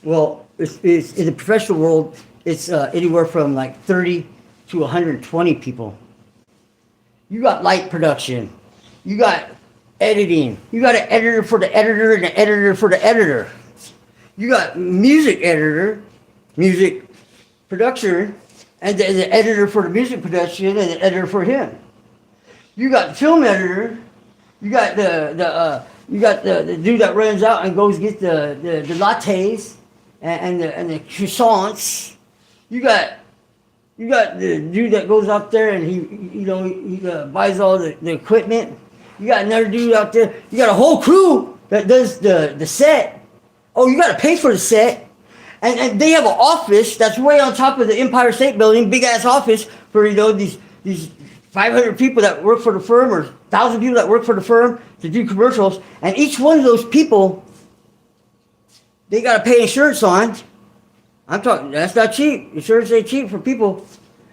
Well, it's in the professional world, it's anywhere from like 30 to 120 people. You got light production. You got editing. You got an editor for the editor and an editor for the editor. You got music editor, music production, and the editor for the music production and the editor for him. You got the film editor. You got the dude that runs out and goes get the lattes and the croissants. You got the dude that goes out there and he buys all the equipment. You got another dude out there. You got a whole crew that does the set. Oh, you got to pay for the set. And they have an office that's way on top of the Empire State Building, big ass office for, you know, these 500 people that work for the firm or 1,000 people that work for the firm to do commercials. And each one of those people, they got to pay insurance on. I'm talking, that's not cheap. Insurance ain't cheap for people.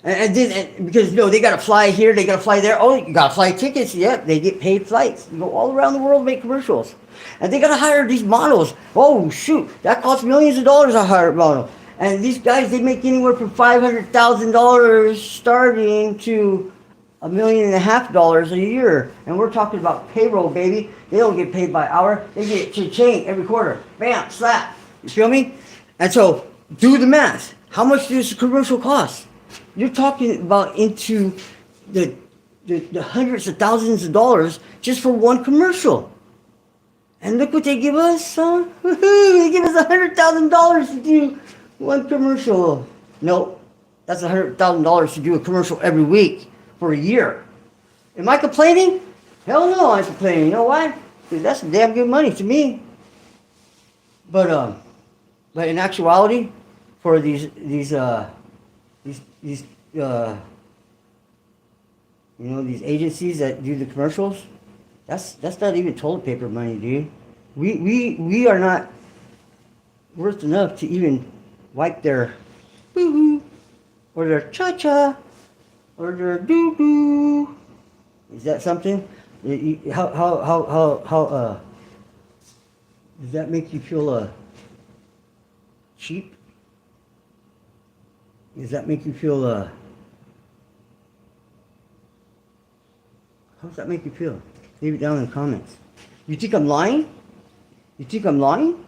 And then, because, you know, they got to fly here, they got to fly there. Oh, you got to fly tickets. Yep, they get paid flights. You go all around the world to make commercials. And they got to hire these models. Oh, shoot, that costs millions of dollars to hire a model. And these guys, they make anywhere from $500,000 starting to $1.5 million a year. And we're talking about payroll, baby. They don't get paid by hour. They get cha-ching every quarter. Bam, slap. You feel me? And so, do the math. How much does a commercial cost? You're talking about into the hundreds of thousands of dollars just for one commercial. And look what they give us, huh? They give us $100,000 to do one commercial. Nope, that's $100,000 to do a commercial every week for a year. Am I complaining? Hell no, I'm complaining. You know why? Because that's damn good money to me. But in actuality, for these agencies that do the commercials, that's not even toilet paper money, dude. We are not worth enough to even wipe their boo-hoo or their cha-cha or their doo-doo. Is that something? How does that make you feel cheap? Does that make you feel how does that make you feel? Leave it down in the comments. You think I'm lying? You think I'm lying?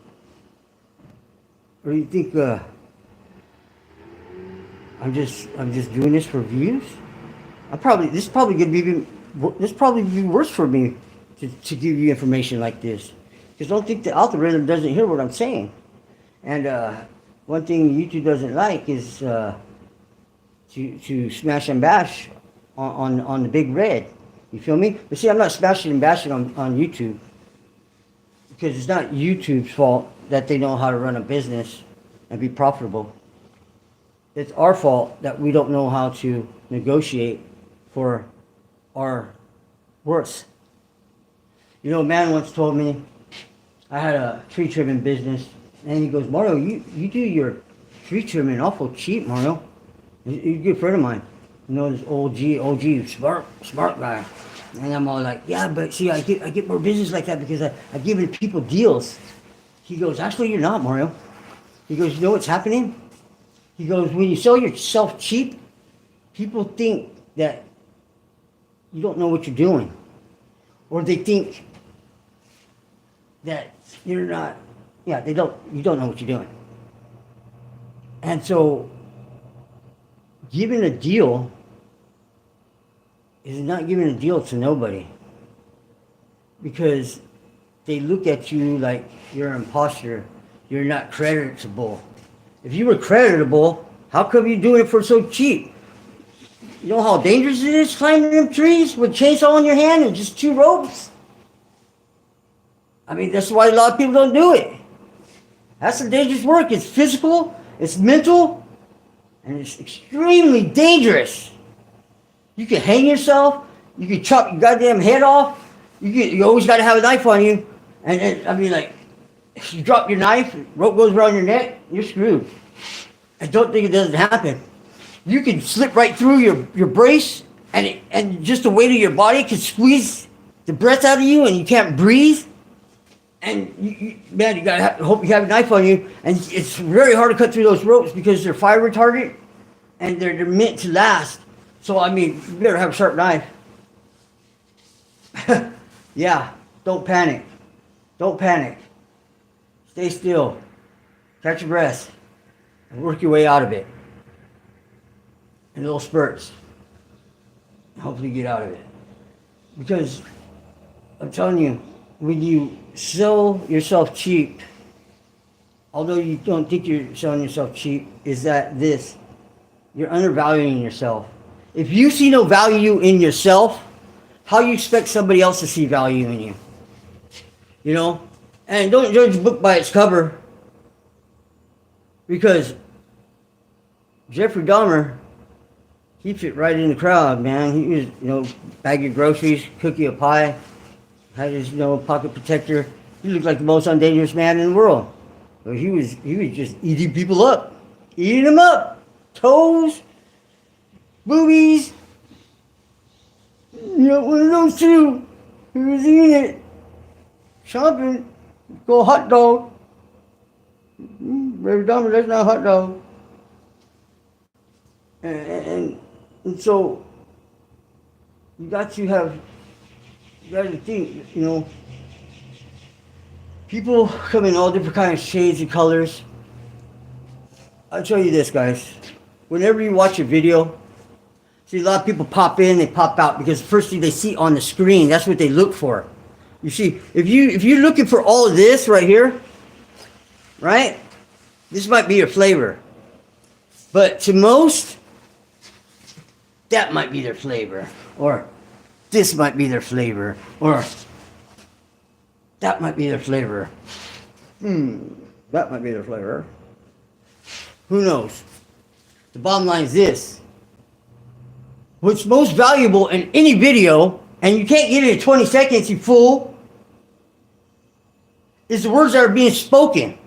Or you think I'm just doing this for views? This is probably be worse for me to give you information like this. Because don't think the algorithm doesn't hear what I'm saying. And one thing YouTube doesn't like is to smash and bash on the big red. You feel me? But see, I'm not smashing and bashing on YouTube. Because it's not YouTube's fault that they know how to run a business and be profitable. It's our fault that we don't know how to negotiate for our worth. You know, a man once told me, I had a tree trimming business, and he goes, Mario, you do your tree trimming awful cheap, Mario. He's a good friend of mine. You know, this OG, smart guy. And I'm all like, yeah, but see, I get more business like that because I give people deals. He goes, actually, you're not, Mario. He goes, you know what's happening? He goes, when you sell yourself cheap, people think that you don't know what you're doing. Or they think that you're not, you don't know what you're doing. And so, giving a deal is not giving a deal to nobody. Because they look at you like you're an imposter. You're not creditable. If you were creditable, how come you're doing it for so cheap? You know how dangerous it is climbing them trees with a chainsaw in your hand and just 2 ropes? I mean, that's why a lot of people don't do it. That's some dangerous work. It's physical, it's mental, and it's extremely dangerous. You can hang yourself, you can chop your goddamn head off, you always got to have a knife on you. And I mean, like, if you drop your knife, rope goes around your neck, you're screwed. I don't think it doesn't happen. You can slip right through your brace, and just the weight of your body can squeeze the breath out of you, and you can't breathe. And man, you gotta hope you have a knife on you. And it's very hard to cut through those ropes because they're fire retardant, and they're meant to last. So I mean, you better have a sharp knife. Yeah, don't panic. Don't panic. Stay still. Catch your breath. And work your way out of it. In little spurts. Hopefully get out of it. Because I'm telling you, when you sell yourself cheap, although you don't think you're selling yourself cheap, is that this. You're undervaluing yourself. If you see no value in yourself, how you expect somebody else to see value in you? You know? And don't judge a book by its cover. Because Jeffrey Dahmer, he fit right in the crowd, man. He was, bag your groceries, cook you a pie, had his, pocket protector. He looked like the most undangerous man in the world. But he was just eating people up. Eating them up. Toes, boobies. One of those 2. He was eating it. Chomping. Go hot dog. Baby Dahmer, that's not a hot dog. And so, you got to think, people come in all different kinds of shades and colors. I'll tell you this, guys. Whenever you watch a video, see a lot of people pop in, they pop out because the first thing they see on the screen, that's what they look for. You see, if you're looking for all of this right here, right? This might be your flavor. But to most, that might be their flavor. Or this might be their flavor. Or that might be their flavor. That might be their flavor. Who knows? The bottom line is this. What's most valuable in any video, and you can't get it in 20 seconds, you fool, is the words that are being spoken.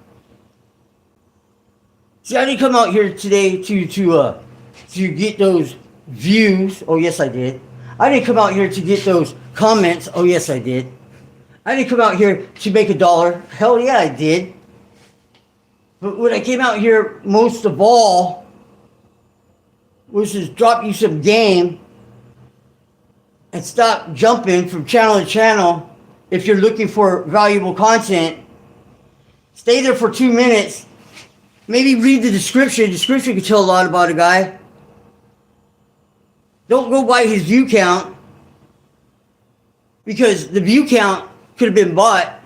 See, I didn't come out here today to get those views. Oh, yes, I did. I didn't come out here to get those comments. Oh, yes, I did. I didn't come out here to make $1. Hell yeah, I did. But what I came out here most of all was to drop you some game and stop jumping from channel to channel if you're looking for valuable content. Stay there for 2 minutes. Maybe read the description. The description can tell a lot about a guy. Don't go by his view count, because the view count could have been bought.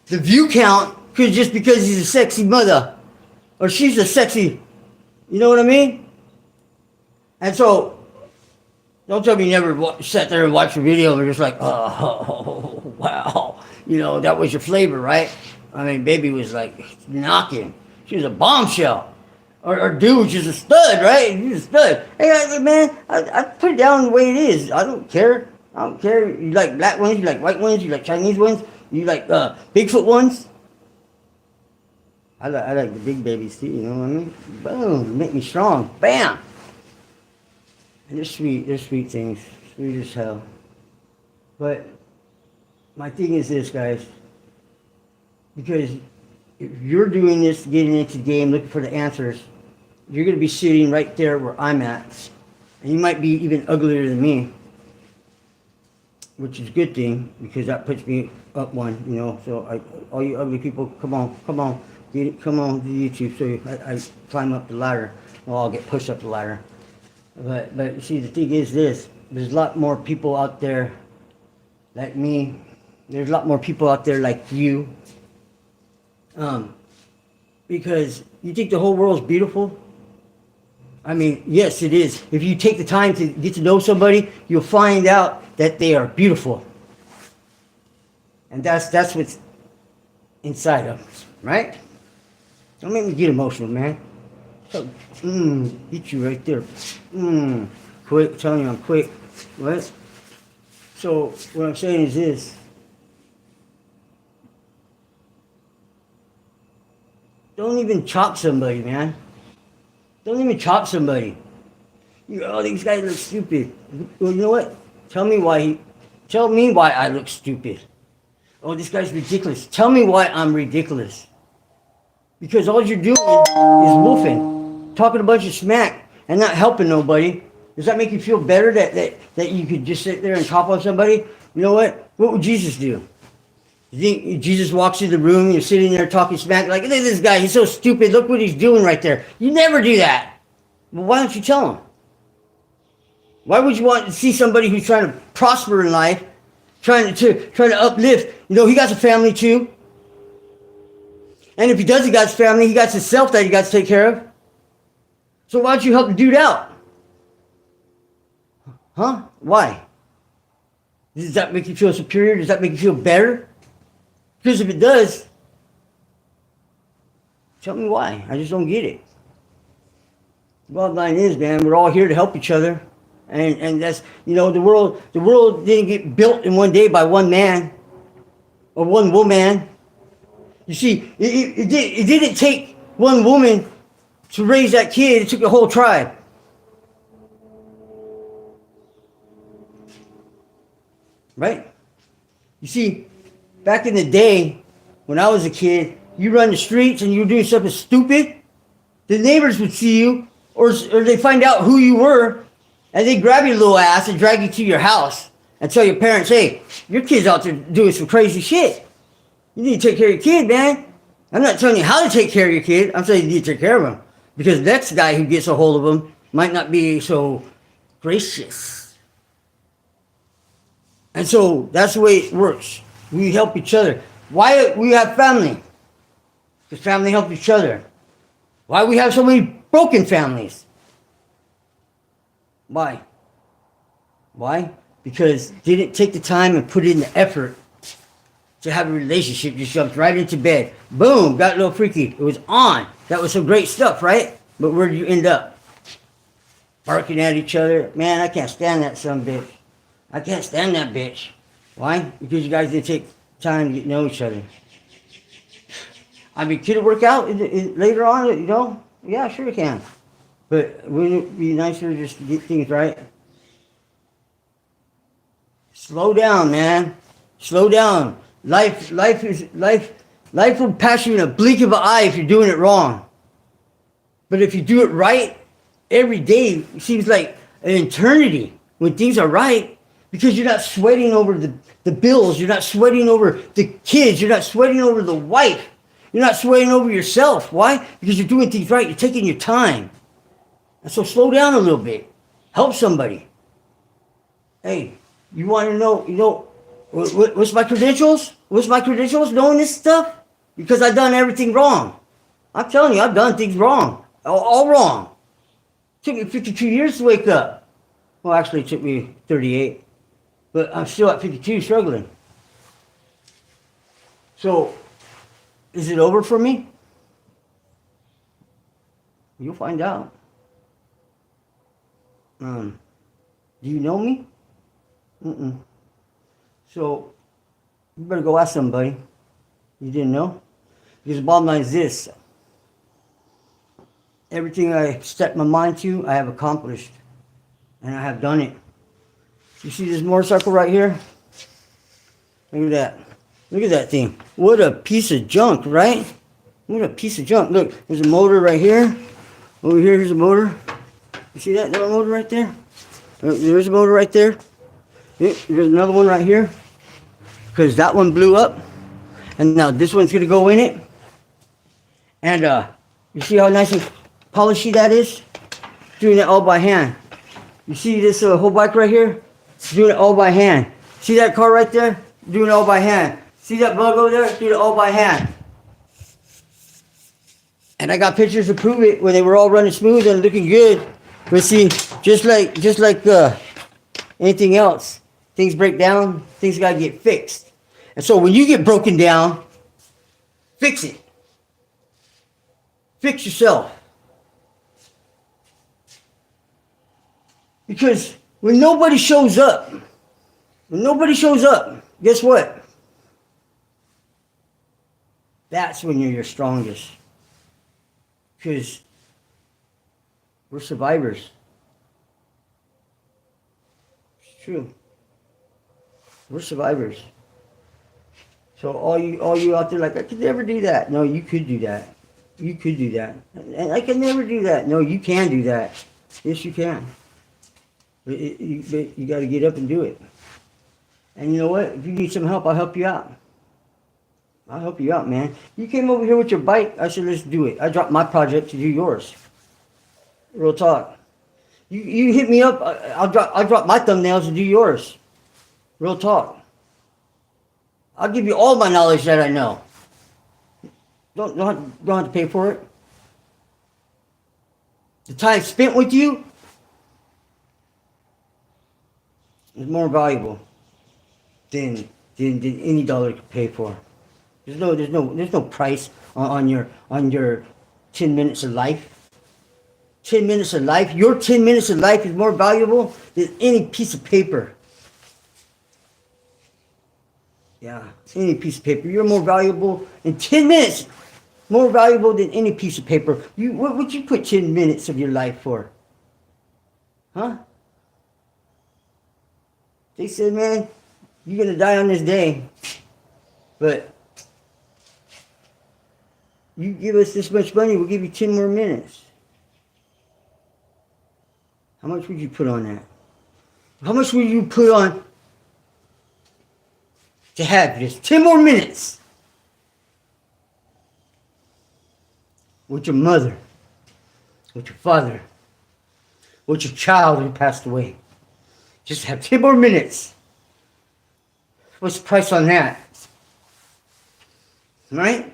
The view count could just because he's a sexy mother or she's a sexy, you know what I mean? And so, don't tell me you never sat there and watched a video and you're just like, oh, wow, that was your flavor, right? I mean, baby was like knocking. She was a bombshell. Or dude was just a stud, right? He's a stud. Hey, man, I put it down the way it is. I don't care. You like black ones, you like white ones, you like Chinese ones, you like Bigfoot ones. I like the big babies too, you know what I mean? Boom, make me strong. Bam! And they're sweet things. Sweet as hell. But my thing is this, guys. Because if you're doing this, getting into the game, looking for the answers, you're going to be sitting right there where I'm at. And you might be even uglier than me, which is a good thing because that puts me up one, you know. So all you ugly people, come on, come on to YouTube. So I climb up the ladder. Well, I'll get pushed up the ladder. But see, the thing is this: there's a lot more people out there like me. There's a lot more people out there like you. Because you think the whole world's beautiful. I mean, yes, it is. If you take the time to get to know somebody, you'll find out that they are beautiful. And that's what's inside of them, right? Don't make me get emotional, man. Hit you right there. Quick, I'm telling you I'm quick. What? So what I'm saying is this. Don't even chop somebody, man. Don't even chop somebody. Oh, these guys look stupid. Well, you know what? Tell me why I look stupid. Oh, this guy's ridiculous. Tell me why I'm ridiculous. Because all you're doing is woofing, talking a bunch of smack, and not helping nobody. Does that make you feel better that you could just sit there and chop on somebody? You know what? What would Jesus do? You think Jesus walks in the room and you're sitting there talking smack like, look at this guy, he's so stupid, look what he's doing right there. You never do that. Well, why don't you tell him? Why would you want to see somebody who's trying to prosper in life, trying to uplift? You know, he got a family too. And if he doesn't got his family, he got himself that he got to take care of. So why don't you help the dude out? Huh? Why? Does that make you feel superior? Does that make you feel better? Because if it does, tell me why. I just don't get it. The bottom line is, man, we're all here to help each other. And that's, you know, the world didn't get built in one day by one man or one woman. You see, it didn't take one woman to raise that kid. It took a whole tribe. Right? You see, back in the day, when I was a kid, you run the streets and you were doing something stupid, the neighbors would see you, or they find out who you were, and they grab your little ass and drag you to your house and tell your parents, hey, your kid's out there doing some crazy shit. You need to take care of your kid, man. I'm not telling you how to take care of your kid. I'm saying you need to take care of him. Because the next guy who gets a hold of him might not be so gracious. And so that's the way it works. We help each other. Why we have family? Because family helps each other. Why we have so many broken families? Why? Why? Because they didn't take the time and put in the effort to have a relationship. Just jumped right into bed. Boom, got a little freaky. It was on. That was some great stuff, right? But where did you end up? Barking at each other. Man, I can't stand that son of a bitch. I can't stand that bitch. Why? Because you guys didn't take time to get to know each other. I mean, could it work out later on, you know? Yeah, sure it can. But wouldn't it be nicer just to get things right? Slow down, man. Slow down. Life will pass you in a blink of an eye if you're doing it wrong. But if you do it right, every day seems like an eternity when things are right. Because you're not sweating over the bills. You're not sweating over the kids. You're not sweating over the wife. You're not sweating over yourself. Why? Because you're doing things right. You're taking your time. And so slow down a little bit. Help somebody. Hey, you want to know, what's my credentials? What's my credentials knowing this stuff? Because I've done everything wrong. I'm telling you, I've done things wrong. All wrong. It took me 52 years to wake up. Well, actually, it took me 38. But I'm still at 52 struggling. So, is it over for me? You'll find out. Do you know me? So, you better go ask somebody. You didn't know? Because the bottom line is this. Everything I set my mind to, I have accomplished. And I have done it. You see this motorcycle right here? Look at that. Look at that thing. What a piece of junk, right? What a piece of junk. Look, there's a motor right here. Over here, here's a motor. You see that little motor right there? There's a motor right there. There's another one right here. Because that one blew up. And now this one's going to go in it. And you see how nice and polishy that is? Doing it all by hand. You see this whole bike right here? Doing it all by hand. See that car right there? Doing it all by hand. See that bug over there? Doing it all by hand. And I got pictures to prove it when they were all running smooth and looking good. But see, just like anything else, things break down, things gotta get fixed. And so when you get broken down, fix it. Fix yourself. Because when nobody shows up, guess what? That's when you're your strongest. Because we're survivors. It's true. We're survivors. So all you out there like, I could never do that. No, you could do that. You could do that. And I could never do that. No, you can do that. Yes, you can. But you got to get up and do it. And you know what? If you need some help, I'll help you out. I'll help you out, man. You came over here with your bike. I said, let's do it. I dropped my project to do yours. Real talk. You hit me up. I'll drop my thumbnails to do yours. Real talk. I'll give you all my knowledge that I know. Don't have to pay for it. The time spent with you is more valuable than any dollar could pay for. There's no price on your 10 minutes of life. 10 minutes of life. Your 10 minutes of life is more valuable than any piece of paper. Yeah, any piece of paper. You're more valuable in 10 minutes. More valuable than any piece of paper. What would you put 10 minutes of your life for? Huh? They said, man, you're going to die on this day. But you give us this much money, we'll give you 10 more minutes. How much would you put on that? How much would you put on to have this 10 more minutes with your mother, with your father, with your child who passed away? Just have 10 more minutes. What's the price on that? Right?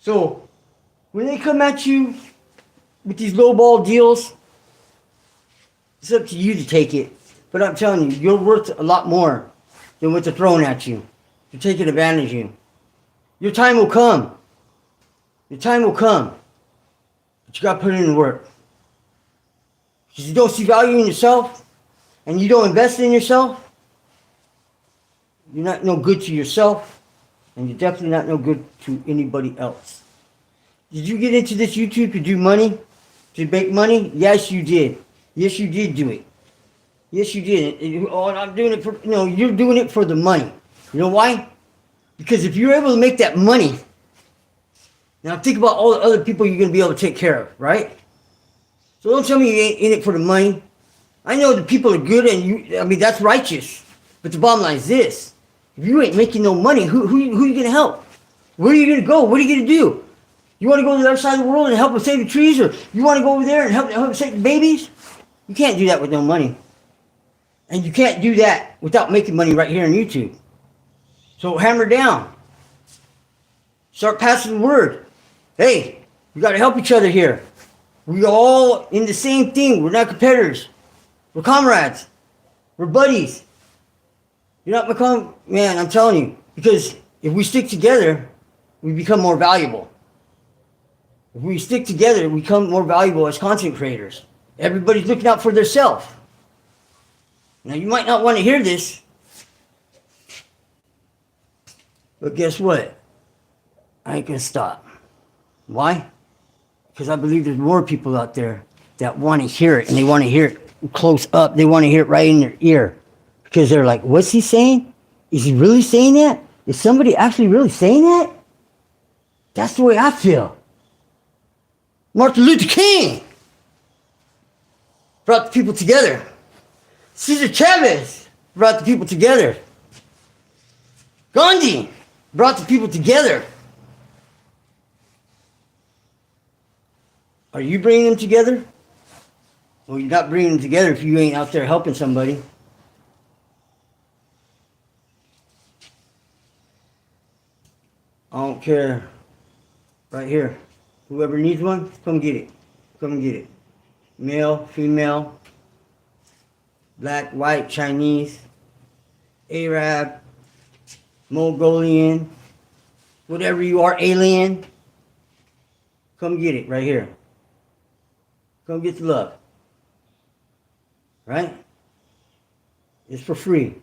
So, when they come at you with these lowball deals, it's up to you to take it. But I'm telling you, you're worth a lot more than what they're throwing at you. They're taking advantage of you. Your time will come. Your time will come. But you got to put in the work. Because you don't see value in yourself, and you don't invest in yourself, you're not no good to yourself, and you're definitely not no good to anybody else. Did you get into this YouTube to do money? To make money? Yes, you did. Yes, you did do it. Yes, you did. Oh, I'm doing it for, no, you're doing it for the money. You know why? Because if you're able to make that money, now think about all the other people you're going to be able to take care of, right? So don't tell me you ain't in it for the money. I know the people are good and that's righteous. But the bottom line is this. If you ain't making no money, who are you going to help? Where are you going to go? What are you going to do? You want to go to the other side of the world and help them save the trees? Or you want to go over there and help save the babies? You can't do that with no money. And you can't do that without making money right here on YouTube. So hammer down. Start passing the word. Hey, we got to help each other here. We all in the same thing. We're not competitors. We're comrades. We're buddies. You're not man, I'm telling you. Because if we stick together, we become more valuable. If we stick together, we become more valuable as content creators. Everybody's looking out for themselves. Now, you might not want to hear this, but guess what? I ain't going to stop. Why? Because I believe there's more people out there that want to hear it, and they want to hear it close up. They want to hear it right in their ear. Because they're like, what's he saying? Is he really saying that? Is somebody actually really saying that? That's the way I feel. Martin Luther King brought the people together. Cesar Chavez brought the people together. Gandhi brought the people together. Are you bringing them together? Well, you're not bringing them together if you ain't out there helping somebody. I don't care. Right here. Whoever needs one, come get it. Come and get it. Male, female, black, white, Chinese, Arab, Mongolian, whatever you are, alien. Come get it right here. Come get the love. Right? It's for free.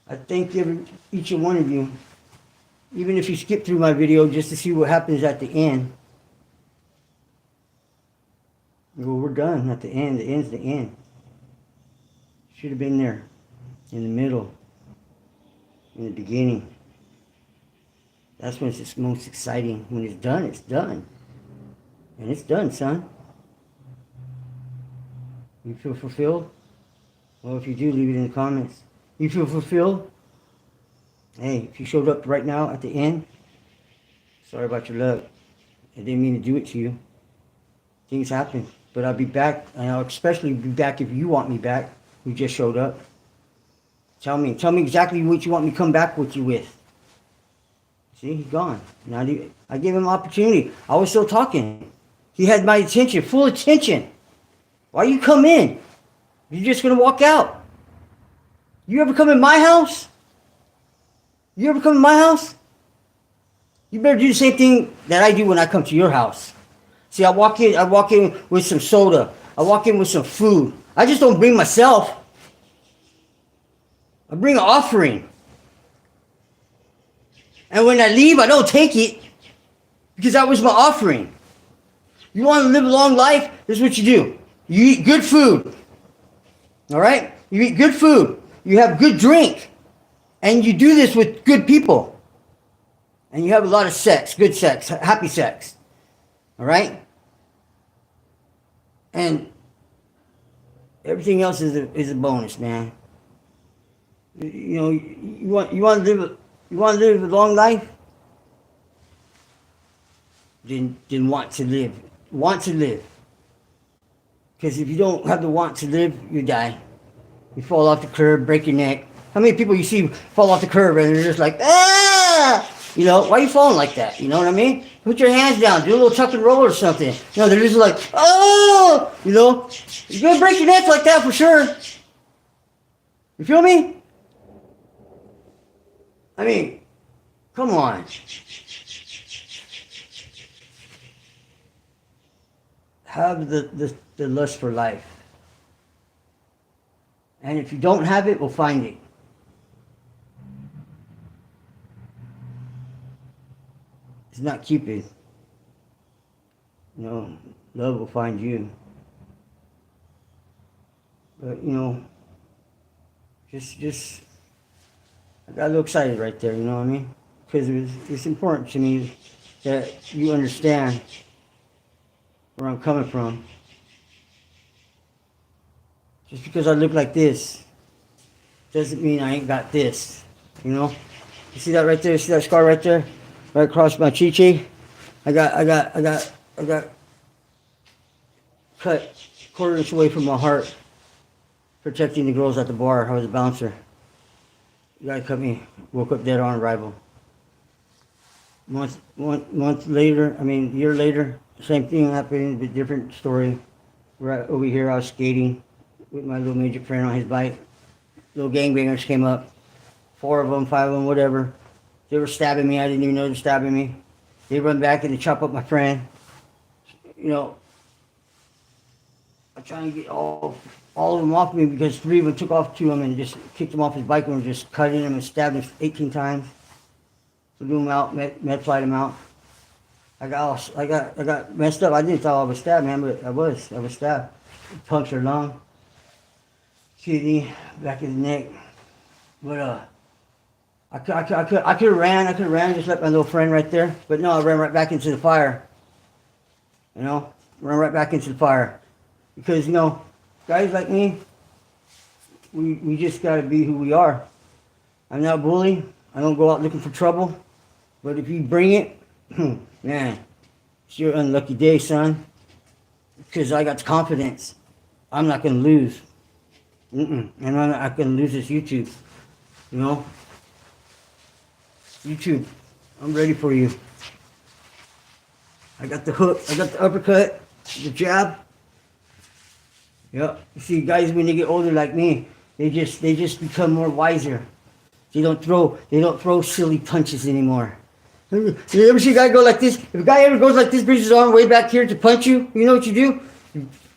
I thank each and one of you, even if you skip through my video just to see what happens at the end. Well, we're done at the end. The end's the end. Should have been there in the middle, in the beginning. That's when it's most exciting. When it's done, it's done. And it's done, son. You feel fulfilled? Well, if you do, leave it in the comments. You feel fulfilled? Hey, if you showed up right now at the end, sorry about your luck. I didn't mean to do it to you. Things happen. But I'll be back, and I'll especially be back if you want me back, who just showed up. Tell me exactly what you want me to come back with you with. See, he's gone. Now I gave him opportunity. I was still talking. He had my attention, full attention. Why you come in? You're just gonna walk out. You ever come in my house? You ever come in my house? You better do the same thing that I do when I come to your house. See, I walk in with some soda. I walk in with some food. I just don't bring myself. I bring an offering. And when I leave, I don't take it because that was my offering. You want to live a long life? This is what you do. You eat good food. All right? You eat good food. You have good drink. And you do this with good people. And you have a lot of sex, good sex, happy sex. All right? And everything else is a bonus, man. You know, you want to live a long life? Then want to live. Want to live. Because if you don't have the want to live, you die. You fall off the curb, break your neck. How many people you see fall off the curb and they're just like, ah! You know, why are you falling like that? You know what I mean? Put your hands down, do a little tuck and roll or something. You know, they're just like, oh! You know, you're going to break your neck like that for sure. You feel me? I mean, come on. Have the lust for life. And if you don't have it, we'll find it. It's not Cupid. You know, love will find you. But, you know, just, I got a little excited right there, you know what I mean? Because it's important to me that you understand where I'm coming from. Just because I look like this doesn't mean I ain't got this, you know? You see that right there? See that scar right there? Right across my chi-chi? I got cut quarter inch away from my heart, protecting the girls at the bar. I was a bouncer. The guy cut me, woke up dead on arrival. Month later, year later, same thing happened, but different story. Right over here, I was skating with my little midget friend on his bike. Little gangbangers came up, 4 of them, 5 of them, whatever. They were stabbing me. I didn't even know they were stabbing me. They run back and they chop up my friend. You know, I try and get all of them off me because 3 of them took off to him and just kicked him off his bike and were just cutting him and stabbed him 18 times. Flew him out, med flight him out. I got messed up. I didn't thought I was stabbed, man, but I was stabbed. Punctured lung, kidney, back of the neck. But I could have ran, just left my little friend right there. But no, I ran right back into the fire. You know, run right back into the fire. Because, you know, guys like me, we just got to be who we are. I'm not a bully. I don't go out looking for trouble. But if you bring it, man, it's your unlucky day, son. Because I got the confidence. I'm not going to lose. And I'm not going to lose this YouTube. You know? YouTube, I'm ready for you. I got the hook, I got the uppercut, the jab. Yep. You see, guys, when they get older like me, they just become more wiser. They don't throw silly punches anymore. You ever see a guy go like this? If a guy ever goes like this, brings his arm way back here to punch you, you know what you do?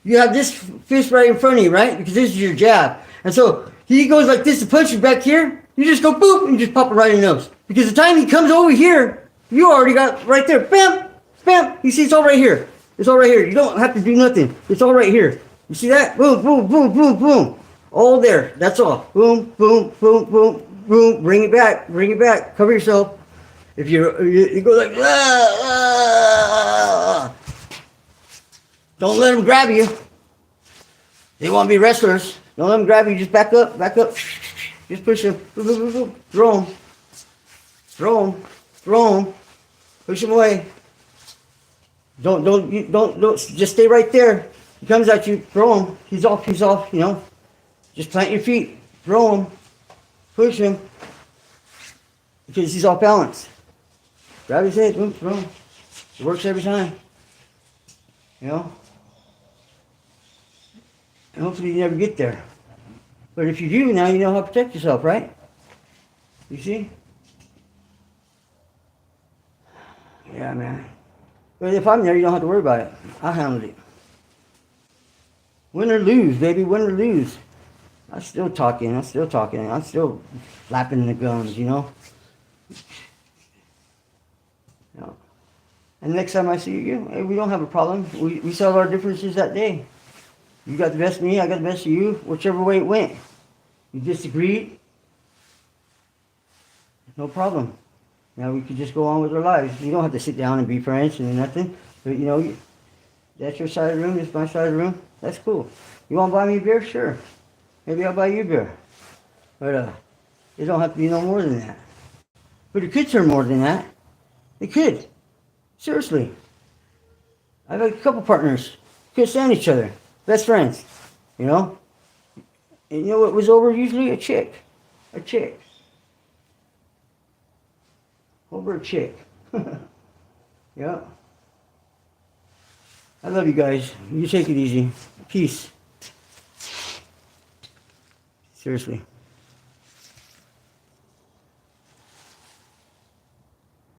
You have this fist right in front of you, right? Because this is your jab. And so he goes like this to punch you back here. You just go boop and just pop it right in the nose. Because the time he comes over here, you already got right there. Bam, bam. You see, it's all right here. It's all right here. You don't have to do nothing. It's all right here. You see that? Boom, boom, boom, boom, boom. All there. That's all. Boom, boom, boom, boom, boom. Bring it back. Bring it back. Cover yourself. If you go like, don't let them grab you. They want to be wrestlers. Don't let them grab you. Just back up, back up. Just push them. Throw them. Throw them. Throw them. Push them away. Don't. Just stay right there. He comes at you. Throw him. He's off. You know. Just plant your feet. Throw him. Push him. Because he's off balance. Grab his head. Boom. Throw him. It works every time. You know. And hopefully you never get there. But if you do, now you know how to protect yourself, right? You see? Yeah, man. But if I'm there, you don't have to worry about it. I'll handle it. Win or lose, baby. Win or lose. I'm still talking. I'm still flapping the gums, you know? You know? And next time I see you, hey, we don't have a problem. We settled our differences that day. You got the best of me, I got the best of you, whichever way it went. You disagreed, no problem. Now we could just go on with our lives. You don't have to sit down and be friends and nothing. But you know, that's your side of the room, this is my side of the room. That's cool. You want to buy me a beer? Sure. Maybe I'll buy you a beer. But it don't have to be no more than that. But it could turn more than that. It could. Seriously. I've had a couple partners. Could stand each other. Best friends. You know? And you know what was over usually? A chick. A chick. Over a chick. Yeah. I love you guys. You take it easy. Peace. Seriously.